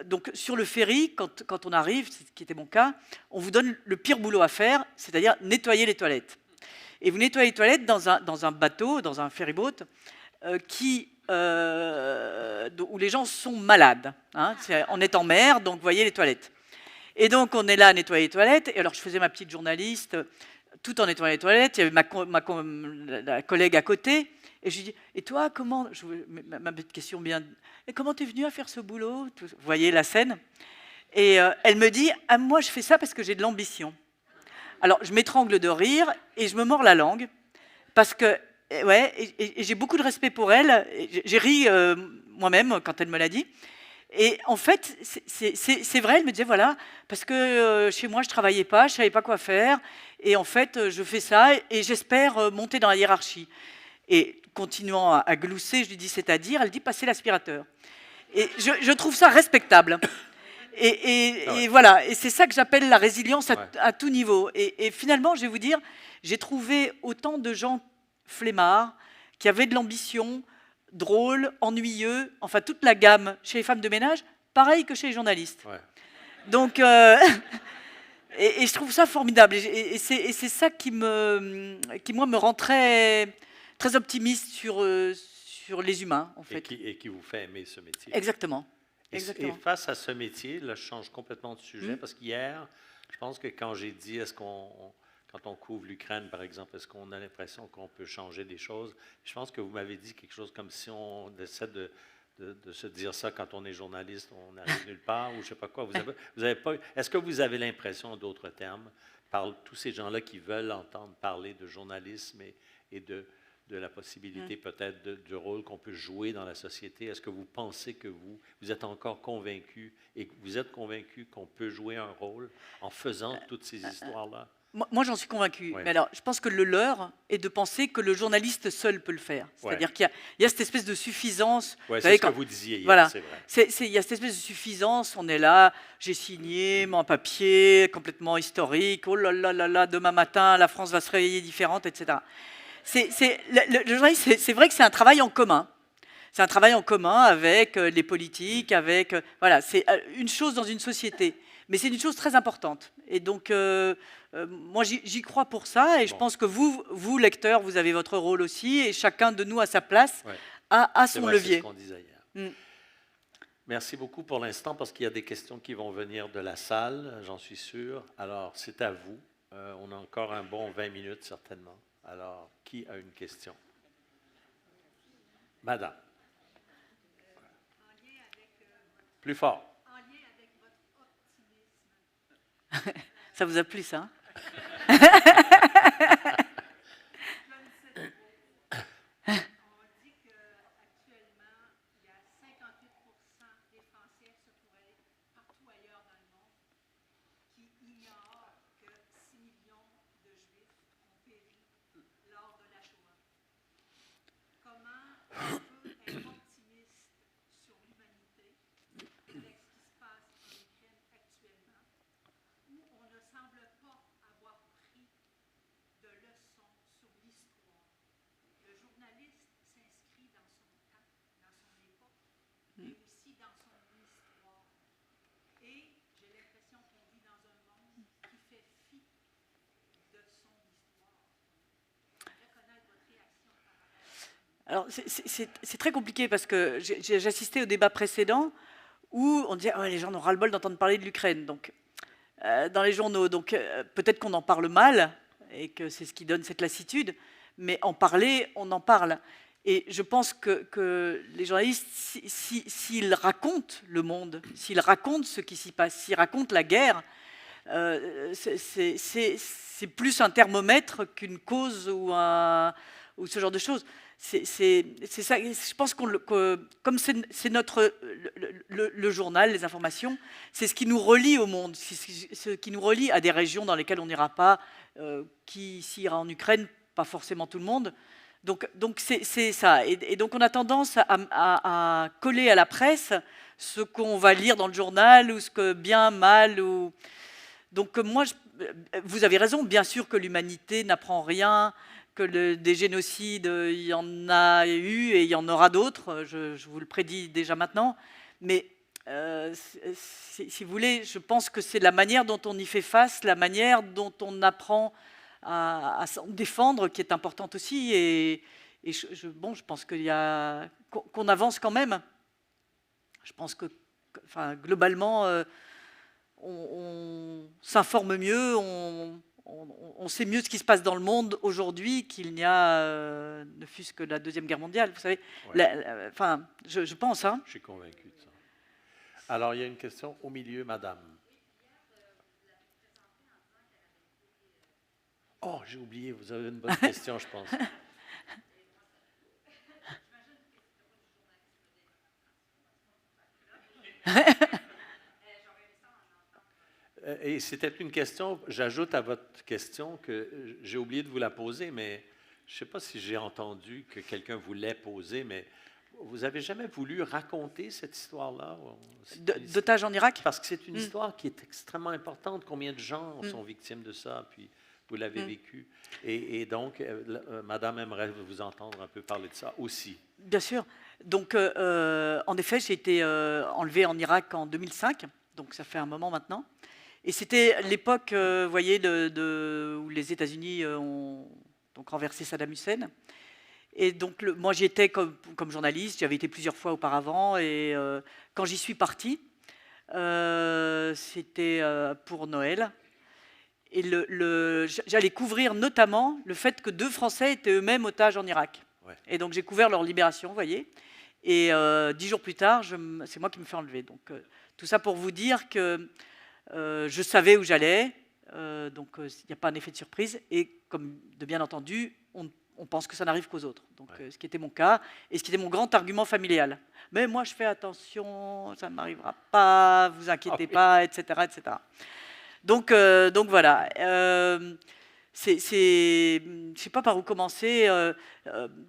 Donc, sur le ferry, quand on arrive, ce qui était mon cas, on vous donne le pire boulot à faire, c'est-à-dire nettoyer les toilettes. Et vous nettoyez les toilettes dans un bateau, dans un ferryboat, où les gens sont malades. Hein. On est en mer, donc vous voyez les toilettes. Et donc on est là à nettoyer les toilettes. Et alors je faisais ma petite journaliste, tout en nettoyant les toilettes. Il y avait la collègue à côté. Et je lui dis, et toi, comment... Ma petite question bien... Et comment t'es venue à faire ce boulot? Vous voyez la scène. Et elle me dit, ah, moi je fais ça parce que j'ai de l'ambition. Alors je m'étrangle de rire et je me mords la langue parce que ouais, et j'ai beaucoup de respect pour elle. J'ai ri moi-même quand elle me l'a dit. Et en fait, c'est vrai, elle me disait, voilà, parce que chez moi, je ne travaillais pas, je ne savais pas quoi faire. Et en fait, je fais ça et j'espère monter dans la hiérarchie. Et continuant à glousser, je lui dis, c'est-à-dire, elle dit, passer l'aspirateur. Et je trouve ça respectable. Et voilà, et c'est ça que j'appelle la résilience à tout niveau. Et finalement, je vais vous dire, j'ai trouvé autant de gens flemmards, qui avaient de l'ambition, drôles, ennuyeux, enfin toute la gamme chez les femmes de ménage, pareil que chez les journalistes. Ouais. Donc, et je trouve ça formidable. Et c'est ça qui, moi, me rend très, très optimiste sur les humains, en fait. Et qui vous fait aimer ce métier. Exactement. Et face à ce métier, là, je change complètement de sujet, parce qu'hier, je pense que quand j'ai dit, quand on couvre l'Ukraine, par exemple, est-ce qu'on a l'impression qu'on peut changer des choses? Je pense que vous m'avez dit quelque chose comme si on essaie de se dire ça quand on est journaliste, on n'arrive nulle part, ou je ne sais pas quoi. Vous avez pas, est-ce que vous avez l'impression, en d'autres termes, par tous ces gens-là qui veulent entendre parler de journalisme et de la possibilité peut-être du rôle qu'on peut jouer dans la société, est-ce que vous pensez que vous êtes encore convaincu et que vous êtes convaincu qu'on peut jouer un rôle en faisant toutes ces histoires-là? Moi, j'en suis convaincue. Ouais. Mais alors, je pense que le leurre est de penser que le journaliste seul peut le faire. C'est-à-dire qu'il y a cette espèce de suffisance. Ouais, c'est ce que vous disiez hier, voilà, c'est vrai. Il y a cette espèce de suffisance. On est là, j'ai signé mon papier complètement historique. Oh là là là là, demain matin, la France va se réveiller différente, etc. Le journaliste, c'est vrai que c'est un travail en commun. C'est un travail en commun avec les politiques, avec... voilà, c'est une chose dans une société. Mais c'est une chose très importante. Et donc, moi, j'y crois pour ça. Et je pense que vous, lecteurs, vous avez votre rôle aussi. Et chacun de nous, à sa place, a son levier. C'est ce qu'on disait hier. Merci beaucoup pour l'instant, parce qu'il y a des questions qui vont venir de la salle, j'en suis sûr. Alors, c'est à vous. On a encore un bon 20 minutes, certainement. Alors, qui a une question? Madame. Plus fort. Ça vous a plu, ça? Alors, c'est très compliqué parce que j'ai assisté au débat précédent où on disait les gens ont ras-le-bol d'entendre parler de l'Ukraine. Donc, dans les journaux, donc peut-être qu'on en parle mal et que c'est ce qui donne cette lassitude, mais en parler, on en parle. Et je pense que les journalistes, s'ils racontent le monde, s'ils racontent ce qui s'y passe, s'ils racontent la guerre, c'est plus un thermomètre qu'une cause ou ou ce genre de choses. C'est ça. Je pense comme c'est notre le journal, les informations, c'est ce qui nous relie au monde, c'est ce qui nous relie à des régions dans lesquelles on n'ira pas. Qui s'y ira en Ukraine, pas forcément tout le monde. Donc c'est ça. Et donc on a tendance à coller à la presse ce qu'on va lire dans le journal, ou ce que bien, mal, ou... Donc moi, vous avez raison, bien sûr que l'humanité n'apprend rien, que des génocides, il y en a eu et il y en aura d'autres, je vous le prédis déjà maintenant, mais si vous voulez, je pense que c'est la manière dont on y fait face, la manière dont on apprend à s'en défendre qui est importante aussi, et je pense qu'on avance quand même. Je pense que, enfin, globalement, on s'informe mieux, on sait mieux ce qui se passe dans le monde aujourd'hui qu'il n'y a, ne fût-ce que la Deuxième Guerre mondiale. Vous savez, ouais. Enfin, je pense. Hein. Je suis convaincu de ça. Alors, il y a une question au milieu, madame. Oh, j'ai oublié, vous avez une bonne question, je pense. Et c'était une question, j'ajoute à votre question que j'ai oublié de vous la poser, mais je ne sais pas si j'ai entendu que quelqu'un voulait poser, mais vous n'avez jamais voulu raconter cette histoire-là? D'otages en Irak? Parce que c'est une histoire qui est extrêmement importante. Combien de gens sont victimes de ça? Puis vous l'avez vécu. Et donc, madame aimerait vous entendre un peu parler de ça aussi. Bien sûr. Donc, en effet, j'ai été enlevée en Irak en 2005. Donc, ça fait un moment maintenant. Et c'était l'époque, vous voyez, où les États-Unis ont donc renversé Saddam Hussein. Et donc, moi, j'y étais comme journaliste. J'avais été plusieurs fois auparavant. Et quand j'y suis partie, c'était pour Noël. Et j'allais couvrir notamment le fait que 2 Français étaient eux-mêmes otages en Irak. Ouais. Et donc, j'ai couvert leur libération, vous voyez. Et 10 jours plus tard, c'est moi qui me fais enlever. Donc, tout ça pour vous dire que je savais où j'allais. Donc, il n'y a pas un effet de surprise. Et comme de bien entendu, on pense que ça n'arrive qu'aux autres. Donc, ce qui était mon cas, et ce qui était mon grand argument familial. Mais moi, je fais attention, ça ne m'arrivera pas, vous inquiétez pas, etc., etc. Donc voilà. Je ne sais pas par où commencer.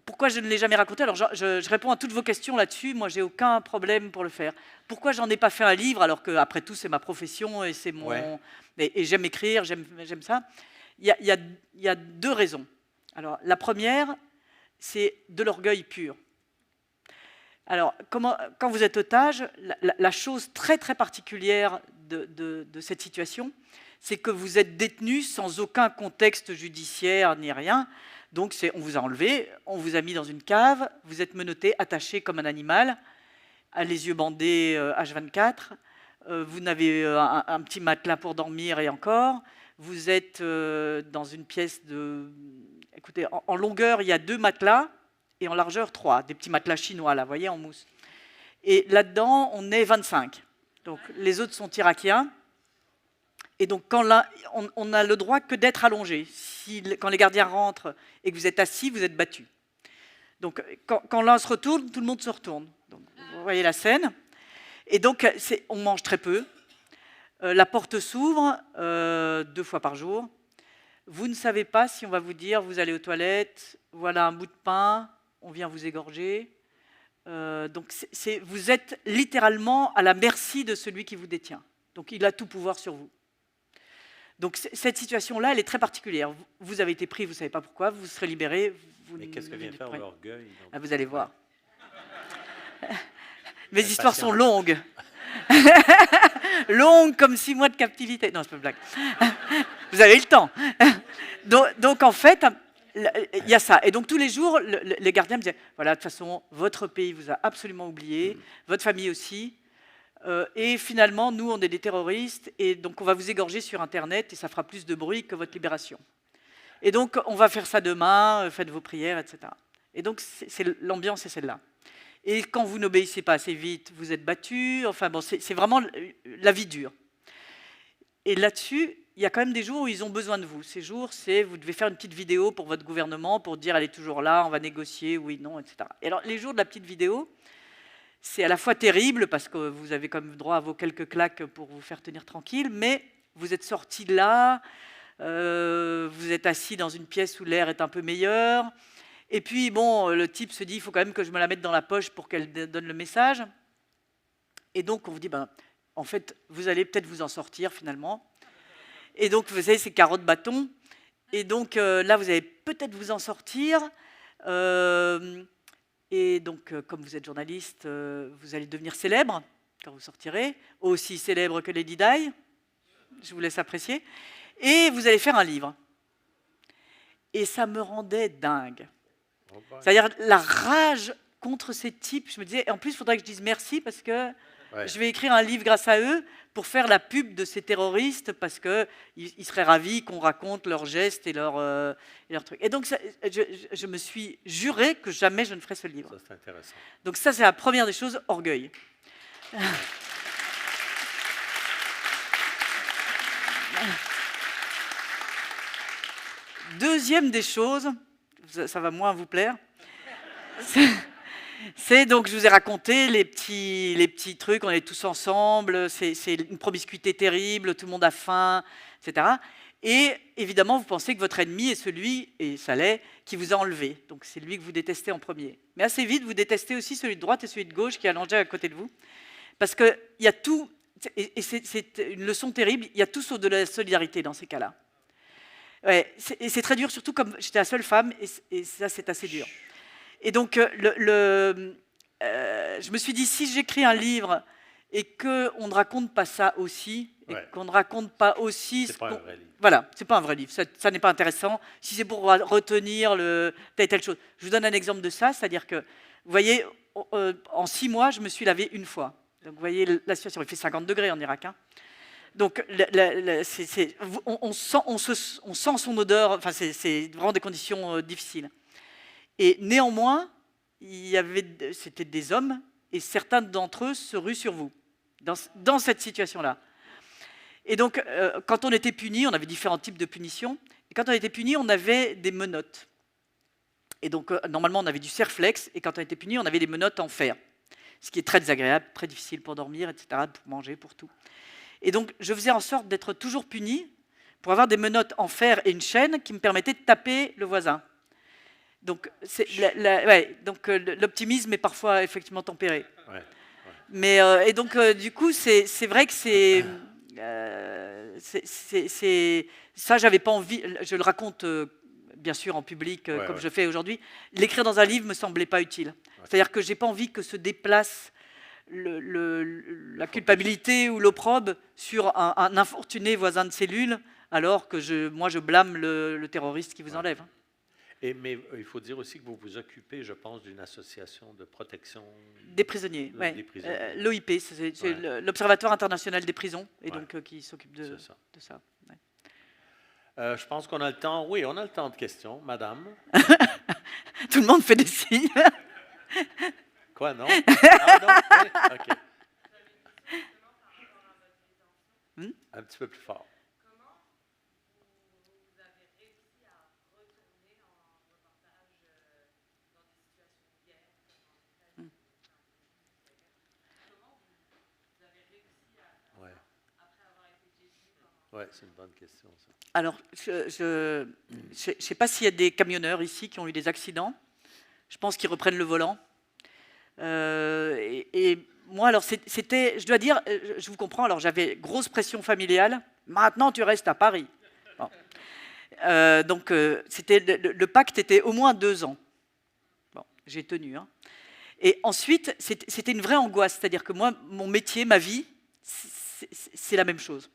Pourquoi je ne l'ai jamais raconté? Alors, je réponds à toutes vos questions là-dessus. Moi, j'ai aucun problème pour le faire. Pourquoi j'en ai pas fait un livre, alors qu'après tout, c'est ma profession et c'est mon... Ouais. Et j'aime écrire, j'aime ça. Il y a 2 raisons. Alors, la première, c'est de l'orgueil pur. Alors, quand vous êtes otage, la chose très, très particulière de cette situation, c'est que vous êtes détenu sans aucun contexte judiciaire ni rien. Donc, on vous a enlevé, on vous a mis dans une cave, vous êtes menotté, attaché comme un animal, à les yeux bandés H24. Vous n'avez un petit matelas pour dormir et encore. Vous êtes dans une pièce de... Écoutez, en longueur, il y a 2 matelas et en largeur 3. Des petits matelas chinois, là, vous voyez, en mousse. Et là-dedans, on est 25. Donc, les autres sont irakiens. Et donc, on n'a le droit que d'être allongé. Quand les gardiens rentrent et que vous êtes assis, vous êtes battu. Donc, quand l'un se retourne, tout le monde se retourne. Donc, vous voyez la scène. Et donc, on mange très peu. La porte s'ouvre 2 fois par jour. Vous ne savez pas si on va vous dire, vous allez aux toilettes, voilà un bout de pain, on vient vous égorger. Donc, vous êtes littéralement à la merci de celui qui vous détient. Donc, il a tout pouvoir sur vous. Donc, cette situation-là, elle est très particulière. Vous avez été pris, vous ne savez pas pourquoi, vous serez libéré. Mais qu'est-ce que vient faire l'orgueil? Vous allez voir. Mes histoires sont longues. Longues comme 6 mois de captivité. Non, c'est pas une blague. Vous avez eu le temps. Donc, en fait, il y a ça. Et donc, tous les jours, les gardiens me disaient, voilà, de toute façon, votre pays vous a absolument oublié, votre famille aussi. Et finalement, nous, on est des terroristes, et donc on va vous égorger sur Internet, et ça fera plus de bruit que votre libération. Et donc, on va faire ça demain, faites vos prières, etc. Et donc, l'ambiance est celle-là. Et quand vous n'obéissez pas assez vite, vous êtes battu. Enfin bon, c'est vraiment la vie dure. Et là-dessus, il il y a quand même des jours où ils ont besoin de vous. Ces jours, c'est vous devez faire une petite vidéo pour votre gouvernement pour dire elle est toujours là, on va négocier, oui, non, etc. Et alors les jours de la petite vidéo, c'est à la fois terrible parce que vous avez quand même droit à vos quelques claques pour vous faire tenir tranquille, mais vous êtes sorti de là, vous êtes assis dans une pièce où l'air est un peu meilleur, et puis bon, le type se dit il faut quand même que je me la mette dans la poche pour qu'elle donne le message. Et donc on vous dit ben, en fait vous allez peut-être vous en sortir finalement. Et donc vous savez c'est carotte bâton. Et donc là vous allez peut-être vous en sortir. Et donc, comme vous êtes journaliste, vous allez devenir célèbre quand vous sortirez, aussi célèbre que Lady Di. Je vous laisse apprécier. Et vous allez faire un livre. Et ça me rendait dingue. C'est-à-dire la rage contre ces types. Je me disais, et en plus, il faudrait que je dise merci parce que je vais écrire un livre grâce à eux pour faire la pub de ces terroristes parce qu'ils seraient ravis qu'on raconte leurs gestes et leurs trucs. Et donc, je me suis juré que jamais je ne ferais ce livre. Ça, c'est intéressant. Donc ça, c'est la première des choses, orgueil. Deuxième des choses, ça va moins vous plaire, c'est donc, je vous ai raconté les petits trucs, on est tous ensemble, c'est une promiscuité terrible, tout le monde a faim, etc. Et évidemment, vous pensez que votre ennemi est celui, et ça l'est, qui vous a enlevé. Donc c'est lui que vous détestez en premier. Mais assez vite, vous détestez aussi celui de droite et celui de gauche qui est allongé à côté de vous. Parce qu'il y a tout, et c'est une leçon terrible, il y a tout sauf de la solidarité dans ces cas-là. Ouais, et c'est très dur, surtout comme j'étais la seule femme, et ça c'est assez dur. Et donc, je me suis dit, si j'écris un livre et qu'on ne raconte pas ça aussi, et qu'on ne raconte pas aussi... C'est pas un vrai livre. Voilà, c'est pas un vrai livre, ça n'est pas intéressant. Si c'est pour retenir telle et telle chose. Je vous donne un exemple de ça, c'est-à-dire que, vous voyez, en 6 mois, je me suis lavé une fois. Donc, vous voyez la situation, il fait 50 degrés en Irak. Hein. Donc, on sent son odeur, enfin, c'est vraiment des conditions difficiles. Et néanmoins, c'était des hommes, et certains d'entre eux se ruent sur vous, dans cette situation-là. Et donc, quand on était puni, on avait différents types de punitions, et quand on était puni, on avait des menottes. Et donc, normalement, on avait du serflex, et quand on était puni, on avait des menottes en fer, ce qui est très désagréable, très difficile pour dormir, etc., pour manger, pour tout. Et donc, je faisais en sorte d'être toujours puni, pour avoir des menottes en fer et une chaîne qui me permettaient de taper le voisin. Donc, l'optimisme est parfois effectivement tempéré. Ouais. Mais, et donc, du coup, c'est vrai que ça, j'avais pas envie. Je le raconte, bien sûr, en public, comme je fais aujourd'hui. L'écrire dans un livre me semblait pas utile. Ouais. C'est-à-dire que j'ai pas envie que se déplace la culpabilité ou l'opprobre sur un infortuné voisin de cellule, alors que moi, je blâme le terroriste qui vous enlève. Mais il faut dire aussi que vous vous occupez, je pense, d'une association de protection... Des prisonniers, oui. L'OIP, c'est l'Observatoire international des prisons, et donc qui s'occupe de ça. Ouais. Je pense qu'on a le temps. Oui, on a le temps de questions. Madame? Tout le monde fait des signes. Quoi, non? Ah, non? Oui? OK. Un petit peu plus fort. Oui, c'est une bonne question, ça. Alors, je ne sais pas s'il y a des camionneurs ici qui ont eu des accidents. Je pense qu'ils reprennent le volant. Et moi, alors, c'était, je dois dire, je vous comprends, alors j'avais grosse pression familiale. Maintenant, tu restes à Paris. Bon. Donc, le pacte était au moins 2 ans. Bon, j'ai tenu. Hein. Et ensuite, c'était une vraie angoisse. C'est-à-dire que moi, mon métier, ma vie, c'est la même chose.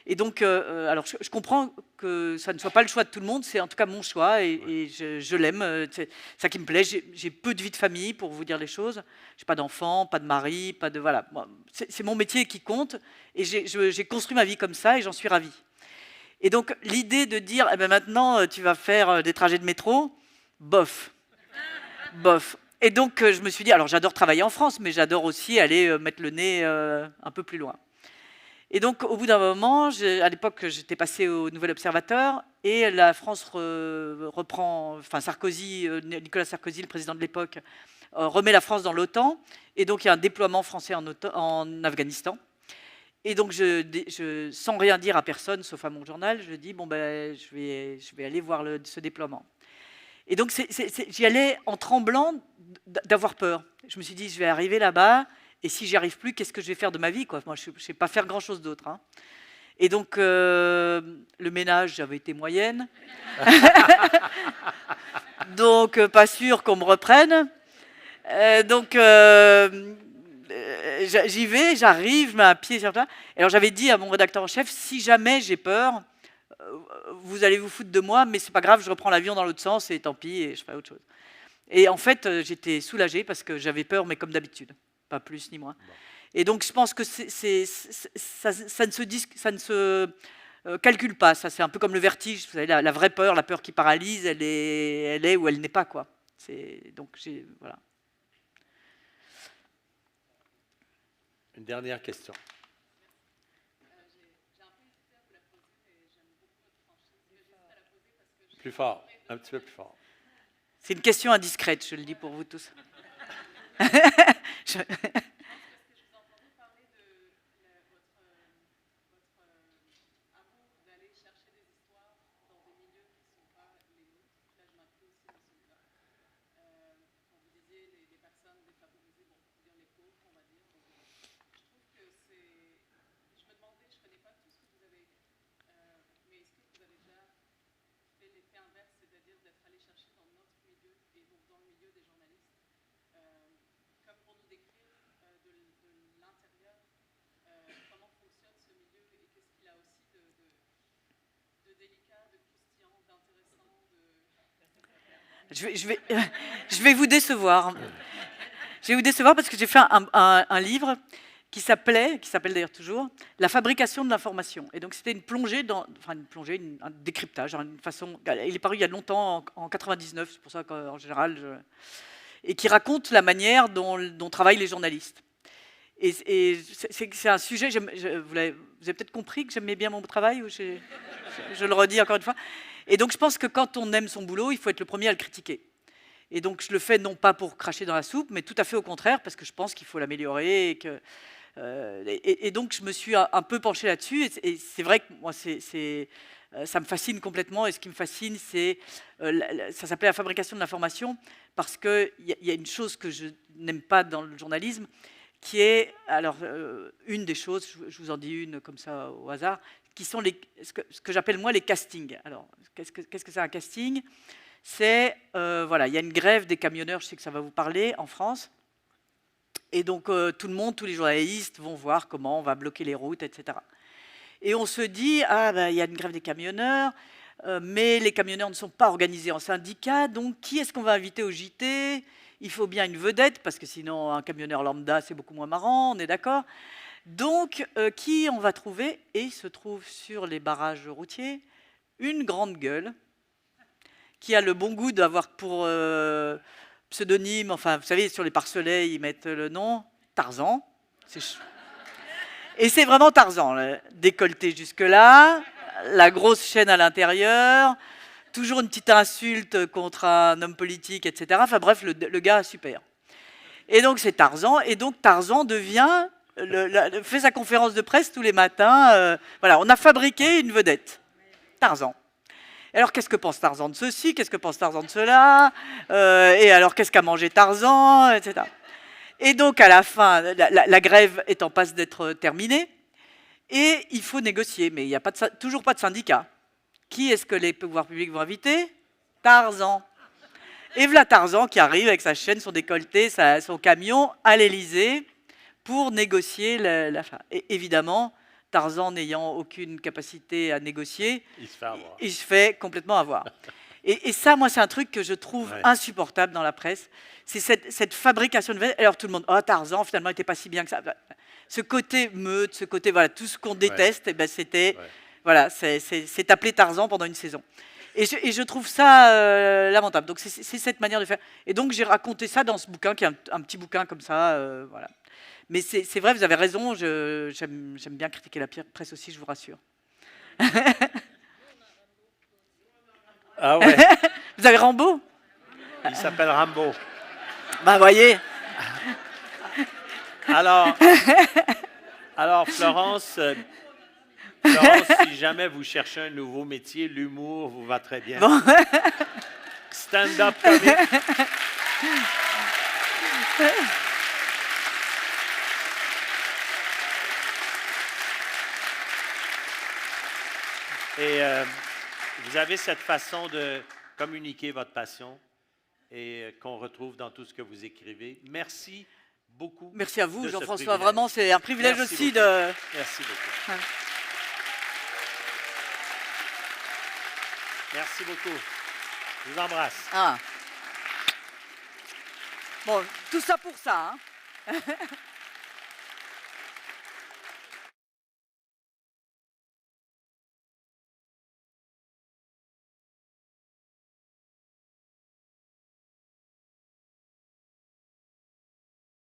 Et donc, alors je comprends que ça ne soit pas le choix de tout le monde, c'est en tout cas mon choix et je l'aime. C'est ça qui me plaît. J'ai peu de vie de famille, pour vous dire les choses. Je n'ai pas d'enfants, pas de mari, pas de... Voilà. C'est mon métier qui compte et j'ai construit ma vie comme ça et j'en suis ravie. Et donc, l'idée de dire, eh ben maintenant, tu vas faire des trajets de métro, bof. Bof. Et donc, je me suis dit, alors j'adore travailler en France, mais j'adore aussi aller mettre le nez un peu plus loin. Et donc, au bout d'un moment, à l'époque, j'étais passé au Nouvel Observateur, et la France reprend, enfin Sarkozy, Nicolas Sarkozy, le président de l'époque, remet la France dans l'OTAN, et donc il y a un déploiement français en Afghanistan. Et donc, sans rien dire à personne, sauf à mon journal, je dis, bon, ben, je vais aller voir ce déploiement. Et donc, j'y allais en tremblant d'avoir peur. Je me suis dit, je vais arriver là-bas, et si j'y arrive plus, qu'est-ce que je vais faire de ma vie, quoi? Moi, je ne sais pas faire grand-chose d'autre. Hein. Et donc, le ménage, j'avais été moyenne. Donc, pas sûr qu'on me reprenne. Donc, j'y vais, j'arrive, je mets un pied sur ça. Alors, j'avais dit à mon rédacteur en chef, si jamais j'ai peur, vous allez vous foutre de moi, mais c'est pas grave, je reprends l'avion dans l'autre sens, et tant pis, et je ferai autre chose. Et en fait, j'étais soulagée parce que j'avais peur, mais comme d'habitude. Pas plus ni moins. Bon. Et donc, je pense que ça ne se calcule pas. Ça, c'est un peu comme le vertige. Vous savez, la vraie peur, la peur qui paralyse, elle est ou elle n'est pas, quoi. Donc, voilà. Une dernière question. Plus fort, un petit peu plus fort. C'est une question indiscrète, je le dis pour vous tous. Je vais vous décevoir. Je vais vous décevoir parce que j'ai fait un livre qui s'appelle d'ailleurs toujours « La fabrication de l'information ». Et donc, c'était une plongée, un décryptage, une façon... Il est paru il y a longtemps, en 99, c'est pour ça qu'en général... Et qui raconte la manière dont travaillent les journalistes. Et c'est un sujet... Vous avez peut-être compris que j'aimais bien mon travail, ou je le redis encore une fois. Et donc, je pense que quand on aime son boulot, il faut être le premier à le critiquer. Et donc, je le fais non pas pour cracher dans la soupe, mais tout à fait au contraire, parce que je pense qu'il faut l'améliorer. Et donc, je me suis un peu penchée là-dessus. Et c'est vrai que moi, ça me fascine complètement. Et ce qui me fascine, c'est... ça s'appelait la fabrication de l'information, parce qu'il y a une chose que je n'aime pas dans le journalisme, qui est... Alors, une des choses, je vous en dis une comme ça au hasard, qui sont ce que j'appelle moi les castings. Alors, qu'est-ce que c'est un casting ? C'est, voilà, il y a une grève des camionneurs, je sais que ça va vous parler, en France. Et donc, tout le monde, tous les journalistes vont voir comment on va bloquer les routes, etc. Et on se dit, ah, ben, il y a une grève des camionneurs, mais les camionneurs ne sont pas organisés en syndicats, donc qui est-ce qu'on va inviter au JT ? Il faut bien une vedette, parce que sinon, un camionneur lambda, c'est beaucoup moins marrant, on est d'accord ? Donc, qui on va trouver ? Et il se trouve sur les barrages routiers une grande gueule qui a le bon goût d'avoir pour pseudonyme, enfin, vous savez, sur les pare-soleils, ils mettent le nom Tarzan. Et c'est vraiment Tarzan, décolleté jusque-là, la grosse chaîne à l'intérieur, toujours une petite insulte contre un homme politique, etc. Enfin bref, le gars super. Et donc, c'est Tarzan, et donc Tarzan devient... fait sa conférence de presse tous les matins. Voilà, on a fabriqué une vedette, Tarzan. Alors, qu'est-ce que pense Tarzan de ceci? Qu'est-ce que pense Tarzan de cela? Et alors, qu'est-ce qu'a mangé Tarzan? Etc. Et donc, à la fin, la grève est en passe d'être terminée, et il faut négocier, mais il n'y a toujours pas de syndicat. Qui est-ce que les pouvoirs publics vont inviter? Tarzan. Et voilà Tarzan qui arrive avec sa chaîne, son décolleté, son camion à l'Élysée, pour négocier la fin. Et évidemment, Tarzan n'ayant aucune capacité à négocier, il se fait complètement avoir. Et ça, moi, c'est un truc que je trouve insupportable dans la presse. C'est cette fabrication de... Alors tout le monde, oh, Tarzan, finalement, il n'était pas si bien que ça. Ce côté meute, ce côté, voilà, tout ce qu'on déteste, eh ben, c'était... Voilà, c'est appelé Tarzan pendant une saison. Et je trouve ça lamentable. Donc c'est cette manière de faire. Et donc j'ai raconté ça dans ce bouquin, qui est un petit bouquin comme ça. Voilà. Mais c'est vrai, vous avez raison, j'aime bien critiquer la presse aussi, je vous rassure. Ah ouais, Vous avez Rambo? il s'appelle Rambo. Bah voyez. Alors, Florence, si jamais vous cherchez un nouveau métier, l'humour vous va très bien. Bon. Stand-up comique. Et vous avez cette façon de communiquer votre passion et qu'on retrouve dans tout ce que vous écrivez. Merci beaucoup. Merci à vous, de ce Jean-François. privilège. Vraiment, c'est un privilège Merci aussi beaucoup. de. Merci beaucoup. Ouais. Merci beaucoup. Je vous embrasse. Ah. Bon, tout ça pour ça. Hein.